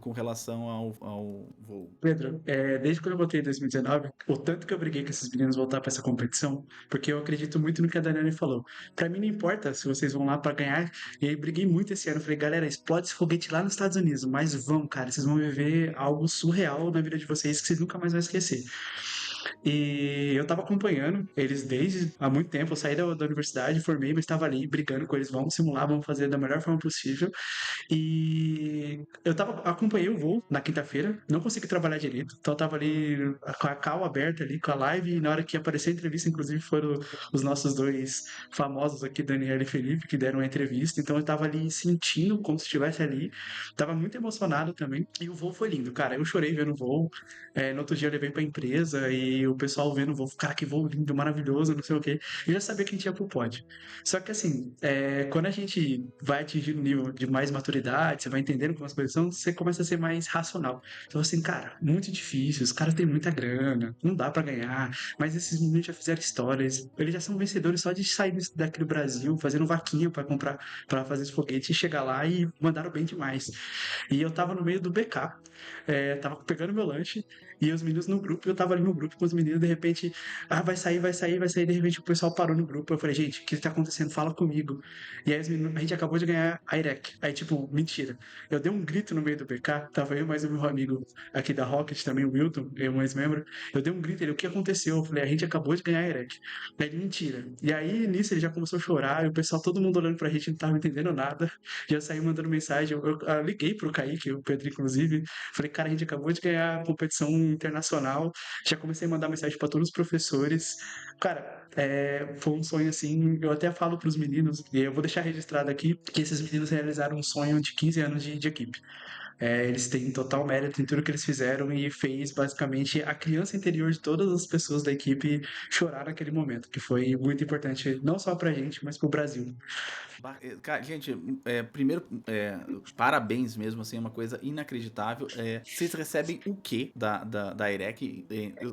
[SPEAKER 1] com relação ao voo?
[SPEAKER 4] Pedro, desde quando eu voltei em 2019, o tanto que eu briguei com esses meninos voltar para essa competição, porque eu acredito muito no que a Daniela falou. Para mim não importa se vocês vão lá para ganhar, e aí briguei muito esse ano. Falei, galera, explode esse foguete lá nos Estados Unidos, mas vão, cara, vocês vão viver algo surreal na vida de vocês que vocês nunca mais vão esquecer. E eu tava acompanhando eles desde há muito tempo. Eu saí da universidade, formei, mas estava ali brigando com eles. Vamos simular, vamos fazer da melhor forma possível. E acompanhei o voo na quinta-feira, não consegui trabalhar direito, então eu tava ali com a call aberta ali, com a live, e na hora que apareceu a entrevista, inclusive foram os nossos dois famosos aqui, Daniel e Felipe, que deram a entrevista, então eu tava ali sentindo como se estivesse ali, tava muito emocionado também, e o voo foi lindo, cara, eu chorei vendo o voo, no outro dia eu levei pra empresa, e o pessoal vendo o voo, cara, que voo lindo, maravilhoso, não sei o quê, eu já sabia que a gente ia pro pódio. Só que assim, quando a gente vai atingir um nível de mais maturidade, você vai entendendo como as coisas são, você começa a ser mais racional. Então, assim, cara, muito difícil, os caras têm muita grana, não dá pra ganhar, mas esses meninos já fizeram histórias, eles já são vencedores só de sair daqui do Brasil, fazendo vaquinha pra comprar, pra fazer esse foguete e chegar lá e mandaram bem demais. E eu tava no meio do BK, tava pegando meu lanche, e os meninos no grupo, eu tava ali no grupo com os meninos, de repente, vai sair, vai sair, vai sair, de repente o pessoal parou no grupo, eu falei, gente, o que tá acontecendo? Fala comigo. E aí a gente acabou de ganhar a IREC. Aí, tipo, mentira. Eu dei um grito no meio do BK, tava eu mais o meu amigo aqui da Rocket também, o Wilton, um ex-membro. Eu dei um grito, ele, o que aconteceu? Eu falei, a gente acabou de ganhar a IREC. Aí ele, mentira. E aí, nisso, ele já começou a chorar, e o pessoal, todo mundo olhando pra gente, não tava entendendo nada. Já saiu mandando mensagem. Eu liguei pro Kaique, o Pedro, inclusive. Falei, cara, a gente acabou de ganhar a competição internacional. Já comecei a mandar mensagem pra todos os professores. Cara, foi um sonho assim. Eu até falo pros meninos, e eu vou deixar registrado aqui, que esses meninos realizaram um sonho de 15 anos de equipe. Eles têm total mérito em tudo que eles fizeram e fez basicamente a criança interior de todas as pessoas da equipe chorar naquele momento, que foi muito importante, não só pra gente, mas pro Brasil.
[SPEAKER 1] Cara, gente, primeiro, parabéns mesmo, assim, é uma coisa inacreditável. Vocês recebem o quê da IREC,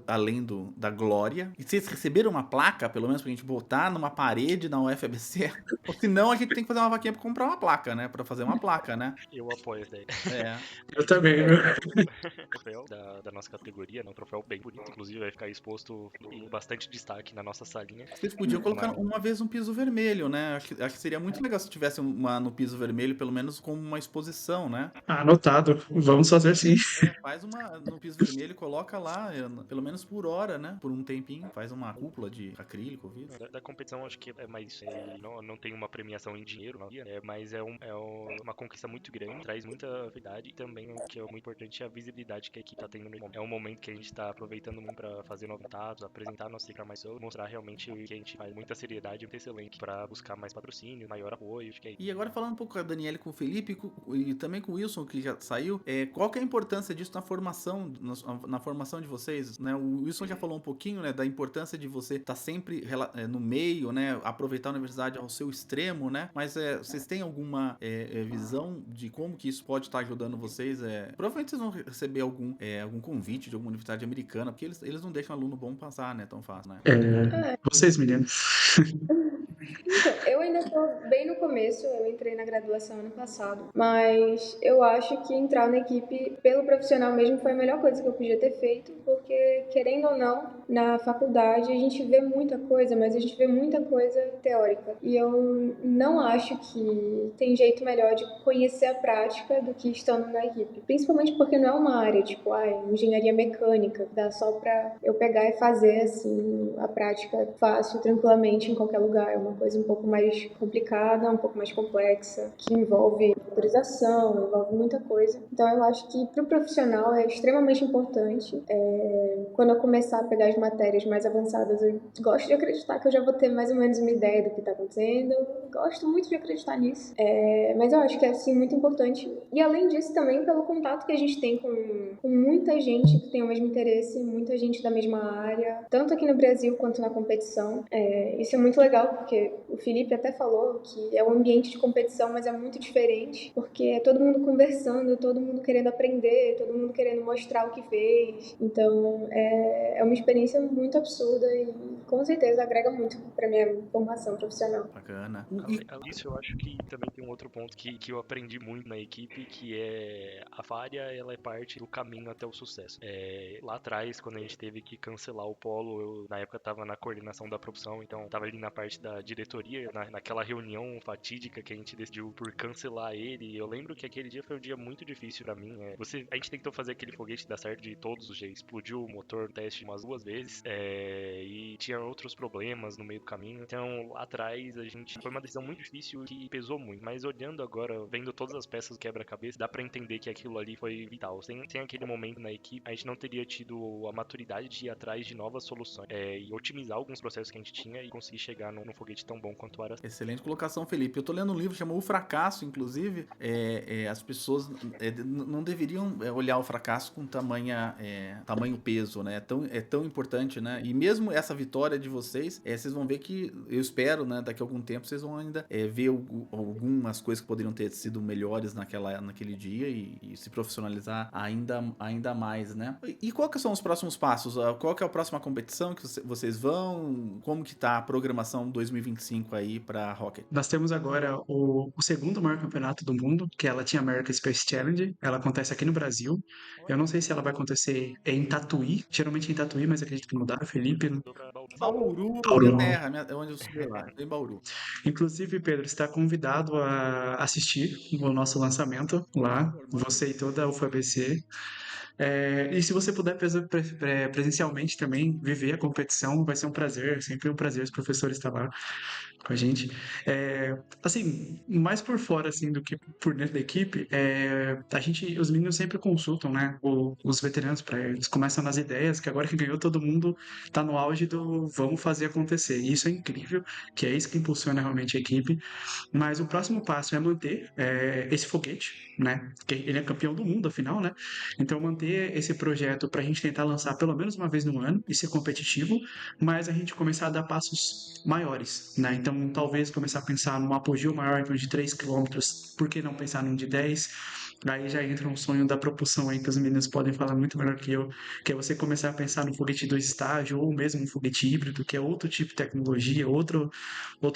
[SPEAKER 1] além da glória? E vocês receberam uma placa, pelo menos, pra gente botar numa parede na UFABC? Ou senão a gente tem que fazer uma vaquinha pra comprar uma placa, né? Pra fazer uma placa, né?
[SPEAKER 3] Eu apoio essa ideia.
[SPEAKER 1] É.
[SPEAKER 4] Eu também, viu?
[SPEAKER 3] O troféu da nossa categoria, né? Um troféu bem bonito, inclusive vai ficar exposto em bastante destaque na nossa salinha.
[SPEAKER 1] Vocês podiam colocar
[SPEAKER 3] Mas
[SPEAKER 1] uma vez um piso vermelho, né? Acho que seria muito legal se tivesse uma no piso vermelho, pelo menos como uma exposição, né?
[SPEAKER 4] Anotado. Vamos fazer sim.
[SPEAKER 1] Faz uma no piso vermelho, coloca lá, pelo menos por hora, né? Por um tempinho, faz uma cúpula de acrílico, vidro.
[SPEAKER 3] da competição acho que é mais. Não tem uma premiação em dinheiro, não, mas é uma conquista muito grande, traz muita felicidade e também o que é muito importante é a visibilidade que a equipe tá tendo no momento. É um momento que a gente tá aproveitando muito pra fazer novos contatos, apresentar nossa equipe pra mais pessoas, mostrar realmente que a gente faz muita seriedade e muito excelente pra buscar mais patrocínio, maior apoio, acho que é isso.
[SPEAKER 1] E agora falando um pouco com a Daniela e com o Felipe e também com o Wilson, que já saiu, qual que é a importância disso na formação, na formação de vocês, né? O Wilson já falou um pouquinho, né, da importância de você estar sempre no meio, né, aproveitar a universidade ao seu extremo, né? Mas vocês têm alguma visão de como que isso pode estar ajudando vocês? Provavelmente vocês vão receber algum convite de alguma universidade americana, porque eles não deixam aluno bom passar, né, tão fácil, né?
[SPEAKER 4] Vocês, meninos.
[SPEAKER 5] Então, eu ainda estou bem no começo, eu entrei na graduação ano passado, mas eu acho que entrar na equipe pelo profissional mesmo foi a melhor coisa que eu podia ter feito, porque, querendo ou não, na faculdade a gente vê muita coisa, mas a gente vê muita coisa teórica. E eu não acho que tem jeito melhor de conhecer a prática do que estando na equipe. Principalmente porque não é uma área, tipo, engenharia mecânica, dá só pra eu pegar e fazer, assim, a prática fácil, tranquilamente, em qualquer lugar. É uma coisa um pouco mais complicada, um pouco mais complexa, que envolve autorização, envolve muita coisa. Então eu acho que para o profissional é extremamente importante. Quando eu começar a pegar as matérias mais avançadas, eu gosto de acreditar que eu já vou ter mais ou menos uma ideia do que está acontecendo. Eu gosto muito de acreditar nisso. Mas eu acho que é assim, muito importante. E além disso também pelo contato que a gente tem com muita gente que tem o mesmo interesse, muita gente da mesma área, tanto aqui no Brasil quanto na competição. Isso é muito legal, porque o Felipe até falou que é um ambiente de competição, mas é muito diferente, porque é todo mundo conversando, todo mundo querendo aprender, todo mundo querendo mostrar o que fez. Então, é uma experiência muito absurda e com certeza agrega muito pra minha formação profissional.
[SPEAKER 1] Bacana.
[SPEAKER 3] Além disso, eu acho que também tem um outro ponto que eu aprendi muito na equipe, que é a falha, ela é parte do caminho até o sucesso. Lá atrás, quando a gente teve que cancelar o polo, eu na época estava na coordenação da produção, então estava ali na parte da diretoria, naquela reunião fatídica que a gente decidiu por cancelar ele. Eu lembro que aquele dia foi um dia muito difícil pra mim. A gente tentou fazer aquele foguete dar certo de todos os jeitos. Explodiu o motor no teste umas 2 vezes e tinha outros problemas no meio do caminho. Então lá atrás foi uma decisão muito difícil que pesou muito. Mas olhando agora, vendo todas as peças do quebra-cabeça, dá pra entender que aquilo ali foi vital. Sem aquele momento na equipe, a gente não teria tido a maturidade de ir atrás de novas soluções e otimizar alguns processos que a gente tinha e conseguir chegar num foguete tão bom quanto era.
[SPEAKER 1] Excelente colocação, Felipe. Eu tô lendo um livro chamado O Fracasso, inclusive. As pessoas não deveriam olhar o fracasso com tamanho peso, né? É tão importante, né? E mesmo essa vitória de vocês, vocês vão ver que, eu espero, né? Daqui a algum tempo, vocês vão ainda ver algumas coisas que poderiam ter sido melhores naquele dia e se profissionalizar ainda mais, né? E qual que são os próximos passos? Qual que é a próxima competição que vocês vão? Como que tá a programação 2025 aí para Rocket?
[SPEAKER 4] Nós temos agora o segundo maior campeonato do mundo, que é a Latin America Space Challenge. Ela acontece aqui no Brasil. Eu não sei se ela vai acontecer em Tatuí, geralmente em Tatuí, mas acredito que mudaram, Felipe.
[SPEAKER 1] Bauru,
[SPEAKER 4] Bauru.
[SPEAKER 1] minha terra, é onde eu estudei lá, em Bauru.
[SPEAKER 4] Inclusive, Pedro, está convidado a assistir o nosso lançamento lá, você e toda a UFABC. E se você puder presencialmente também viver a competição, vai ser um prazer, sempre um prazer os professores estar lá com a gente. Assim, mais por fora assim do que por dentro da equipe, os meninos sempre consultam, né, os veteranos para eles começam nas ideias que agora que ganhou todo mundo tá no auge do vamos fazer acontecer. E isso é incrível, que é isso que impulsiona realmente a equipe. Mas o próximo passo é manter esse foguete, né? Que ele é campeão do mundo, afinal, né? Então, manter esse projeto para a gente tentar lançar pelo menos uma vez no ano e ser competitivo, mas a gente começar a dar passos maiores, né? Então, talvez começar a pensar num apogeu maior, então de 3 quilômetros, por que não pensar num de 10? Aí já entra um sonho da propulsão aí que os meninos podem falar muito melhor que eu, que é você começar a pensar no foguete 2 estágio ou mesmo um foguete híbrido, que é outro tipo de tecnologia, outro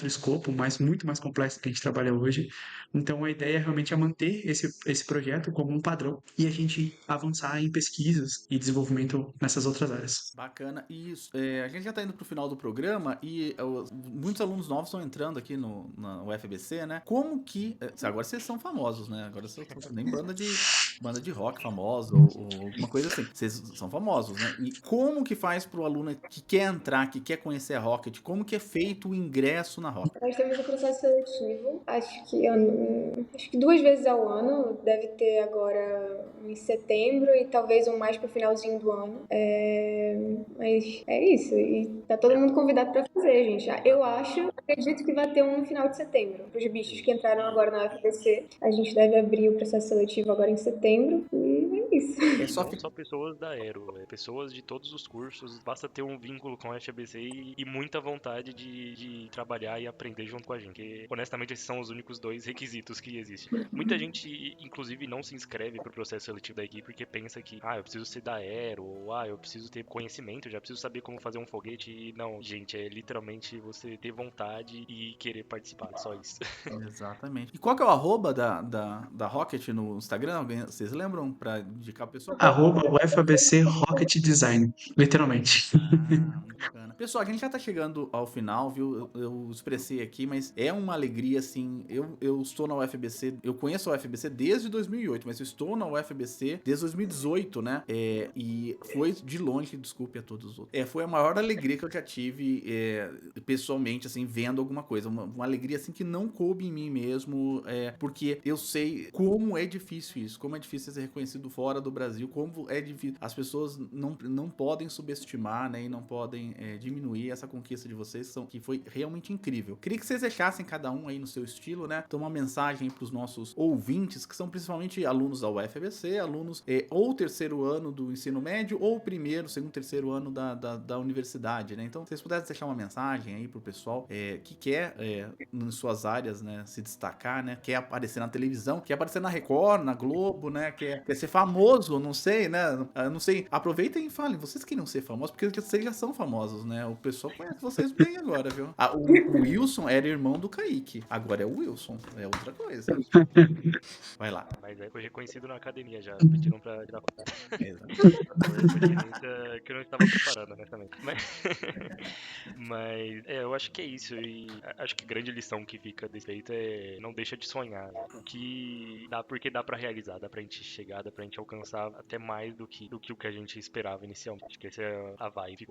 [SPEAKER 4] escopo, mas muito mais complexo que a gente trabalha hoje. Então a ideia realmente é manter esse projeto como um padrão e a gente avançar em pesquisas e desenvolvimento nessas outras áreas.
[SPEAKER 1] Bacana. E isso, a gente já tá indo pro final do programa e muitos alunos novos estão entrando aqui na UFBC, né? Como que... agora vocês são famosos, né? Agora vocês nem banda banda de rock famosa ou alguma coisa assim. Vocês são famosos, né? E como que faz pro aluno que quer entrar, que quer conhecer a Rocket, como que é feito o ingresso na Rocket?
[SPEAKER 5] Nós temos o processo seletivo, acho que 2 vezes ao ano, deve ter agora em setembro e talvez um mais pro finalzinho do ano. Mas é isso, e tá todo mundo convidado pra fazer, gente. Acredito que vai ter um no final de setembro. Para os bichos que entraram agora na UFBC, a gente deve abrir o processo seletivo agora em setembro e é isso.
[SPEAKER 1] É só
[SPEAKER 3] Não só pessoas da Aero, pessoas de todos os cursos, basta ter um vínculo com a FABC e muita vontade de trabalhar e aprender junto com a gente. Porque, honestamente, esses são os únicos 2 requisitos que existem. Muita gente, inclusive, não se inscreve pro processo seletivo da equipe porque pensa que, eu preciso ser da Aero, ou eu preciso ter conhecimento, já preciso saber como fazer um foguete. E não, gente, é literalmente você ter vontade e querer participar, só isso.
[SPEAKER 1] Exatamente. E qual que é o arroba da Rocket no Instagram? Vocês lembram? Pra indicar o pessoal?
[SPEAKER 4] @UFABC Rocket Design, literalmente.
[SPEAKER 1] Muito bacana. Pessoal, a gente já tá chegando ao final, viu? Eu expressei aqui, mas é uma alegria, assim. Eu estou na UFBC, eu conheço a UFBC desde 2008, mas eu estou na UFBC desde 2018, né? E foi de longe, desculpe a todos os outros. Foi a maior alegria que eu já tive pessoalmente, assim, vendo alguma coisa. Uma alegria, assim, que não coube em mim mesmo, porque eu sei como é difícil isso, como é difícil ser reconhecido fora do Brasil, como é difícil. As pessoas não podem subestimar, né, e não podem diminuir essa conquista de vocês, que foi realmente incrível. Queria que vocês deixassem cada um aí no seu estilo, né, então uma mensagem para os nossos ouvintes, que são principalmente alunos da UFABC, alunos ou terceiro ano do ensino médio, ou primeiro, segundo, terceiro ano da universidade, né, então se vocês pudessem deixar uma mensagem aí pro pessoal que quer, em suas áreas, né, se destacar, né, quer aparecer na televisão, quer aparecer na Record, na Globo, né, quer ser famoso, não sei, né, não sei, aproveitem e falem, vocês queriam ser famosos, porque vocês já são famosos, né, o pessoal conhece vocês bem agora, viu? O Wilson era irmão do Kaique, agora é o Wilson, é outra coisa. Vai lá.
[SPEAKER 3] Mas foi reconhecido na academia já, pediram pra tirar foto. Coincidência que eu não estava preparando, honestamente. Mas eu acho que é isso. E acho que a grande lição que fica desse feito é não deixa de sonhar. O que dá, porque dá pra realizar, dá pra gente chegar, dá pra gente alcançar até mais do que o que a gente esperava inicialmente. Acho que essa é a vibe.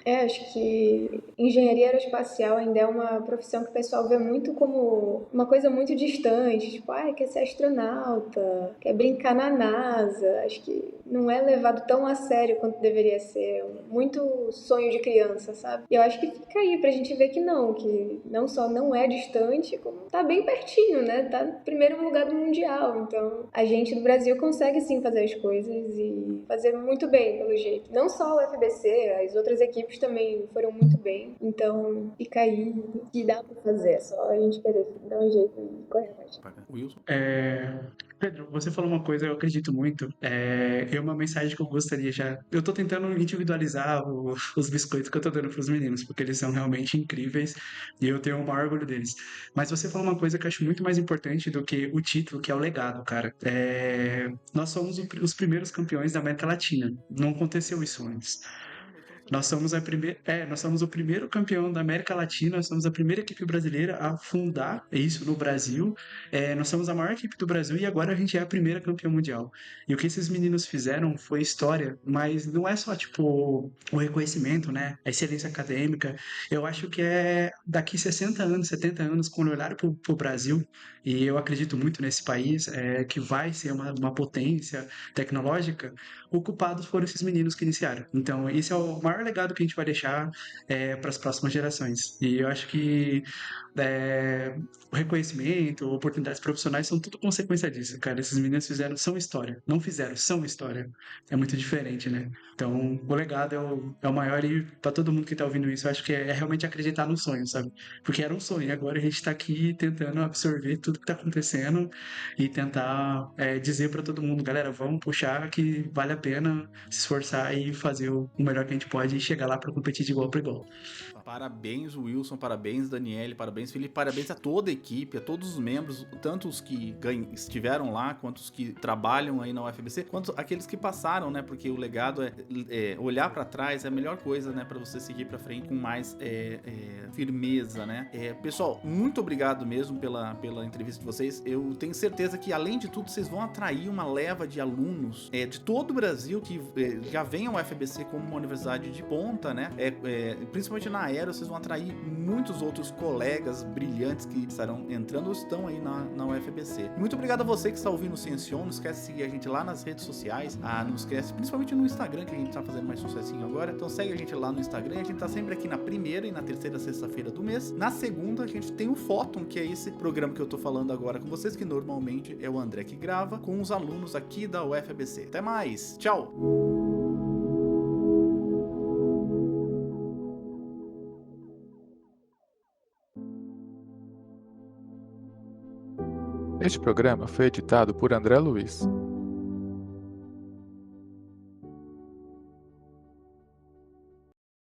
[SPEAKER 5] Acho que engenharia aeroespacial ainda é uma profissão que o pessoal vê muito como uma coisa muito distante, tipo, quer ser astronauta, quer brincar na NASA. Acho que não é levado tão a sério quanto deveria ser. Muito sonho de criança, sabe? E eu acho que fica aí pra gente ver que não só não é distante, como tá bem pertinho, né? Tá no primeiro lugar do mundial. Então, a gente do Brasil consegue sim fazer as coisas e fazer muito bem, pelo jeito. Não só o FBC, as outras equipes também foram muito bem. Então, fica aí que dá pra fazer. É só a gente querer dar um jeito e correr atrás.
[SPEAKER 1] Wilson?
[SPEAKER 4] Pedro, você falou uma coisa, eu acredito muito. Uma mensagem que eu gostaria já. Eu tô tentando individualizar os biscoitos que eu tô dando pros meninos, porque eles são realmente incríveis e eu tenho o maior orgulho deles. Mas você falou uma coisa que eu acho muito mais importante do que o título, que é o legado, cara. Nós somos os primeiros campeões da América Latina. Não aconteceu isso antes. Nós somos o primeiro campeão da América Latina, nós somos a primeira equipe brasileira a fundar isso no Brasil. Nós somos a maior equipe do Brasil e agora a gente é a primeira campeã mundial. E o que esses meninos fizeram foi história, mas não é só tipo o reconhecimento, né? A excelência acadêmica. Eu acho que daqui 60 anos, 70 anos, quando olhar para o Brasil, e eu acredito muito nesse país, que vai ser uma potência tecnológica, ocupados foram esses meninos que iniciaram. Então, esse é o maior legado que a gente vai deixar para as próximas gerações. E eu acho que o reconhecimento, oportunidades profissionais são tudo consequência disso, cara. Esses meninos são história. Não fizeram, são história. É muito diferente, né? Então, o legado é o maior e para todo mundo que tá ouvindo isso, eu acho que é realmente acreditar no sonho, sabe? Porque era um sonho e agora a gente tá aqui tentando absorver tudo que tá acontecendo e tentar dizer para todo mundo, galera, vamos puxar que vale a pena se esforçar e fazer o melhor que a gente pode e chegar lá para competir de igual para igual.
[SPEAKER 1] Parabéns, Wilson, parabéns, Daniele, parabéns, Felipe, parabéns a toda a equipe, a todos os membros, tanto os que estiveram lá, quanto os que trabalham aí na UFABC, quanto aqueles que passaram, né? Porque o legado é olhar pra trás, é a melhor coisa, né? Pra você seguir pra frente com mais firmeza, né? Pessoal, muito obrigado mesmo pela entrevista de vocês. Eu tenho certeza que, além de tudo, vocês vão atrair uma leva de alunos de todo o Brasil que já vem ao UFABC como uma universidade de ponta, né? Principalmente na Aero, vocês vão atrair muitos outros colegas brilhantes que estarão entrando ou estão aí na UFABC. Muito obrigado a você que está ouvindo o Ciencion. Não esquece de seguir a gente lá nas redes sociais. Não esquece, principalmente no Instagram, que a gente tá fazendo mais sucessinho agora. Então segue a gente lá no Instagram. A gente tá sempre aqui na primeira e na terceira sexta-feira do mês. Na segunda, a gente tem o Fóton, que é esse programa que eu tô falando agora com vocês, que normalmente é o André que grava, com os alunos aqui da UFABC. Até mais! Tchau!
[SPEAKER 6] Este programa foi editado por André Luiz.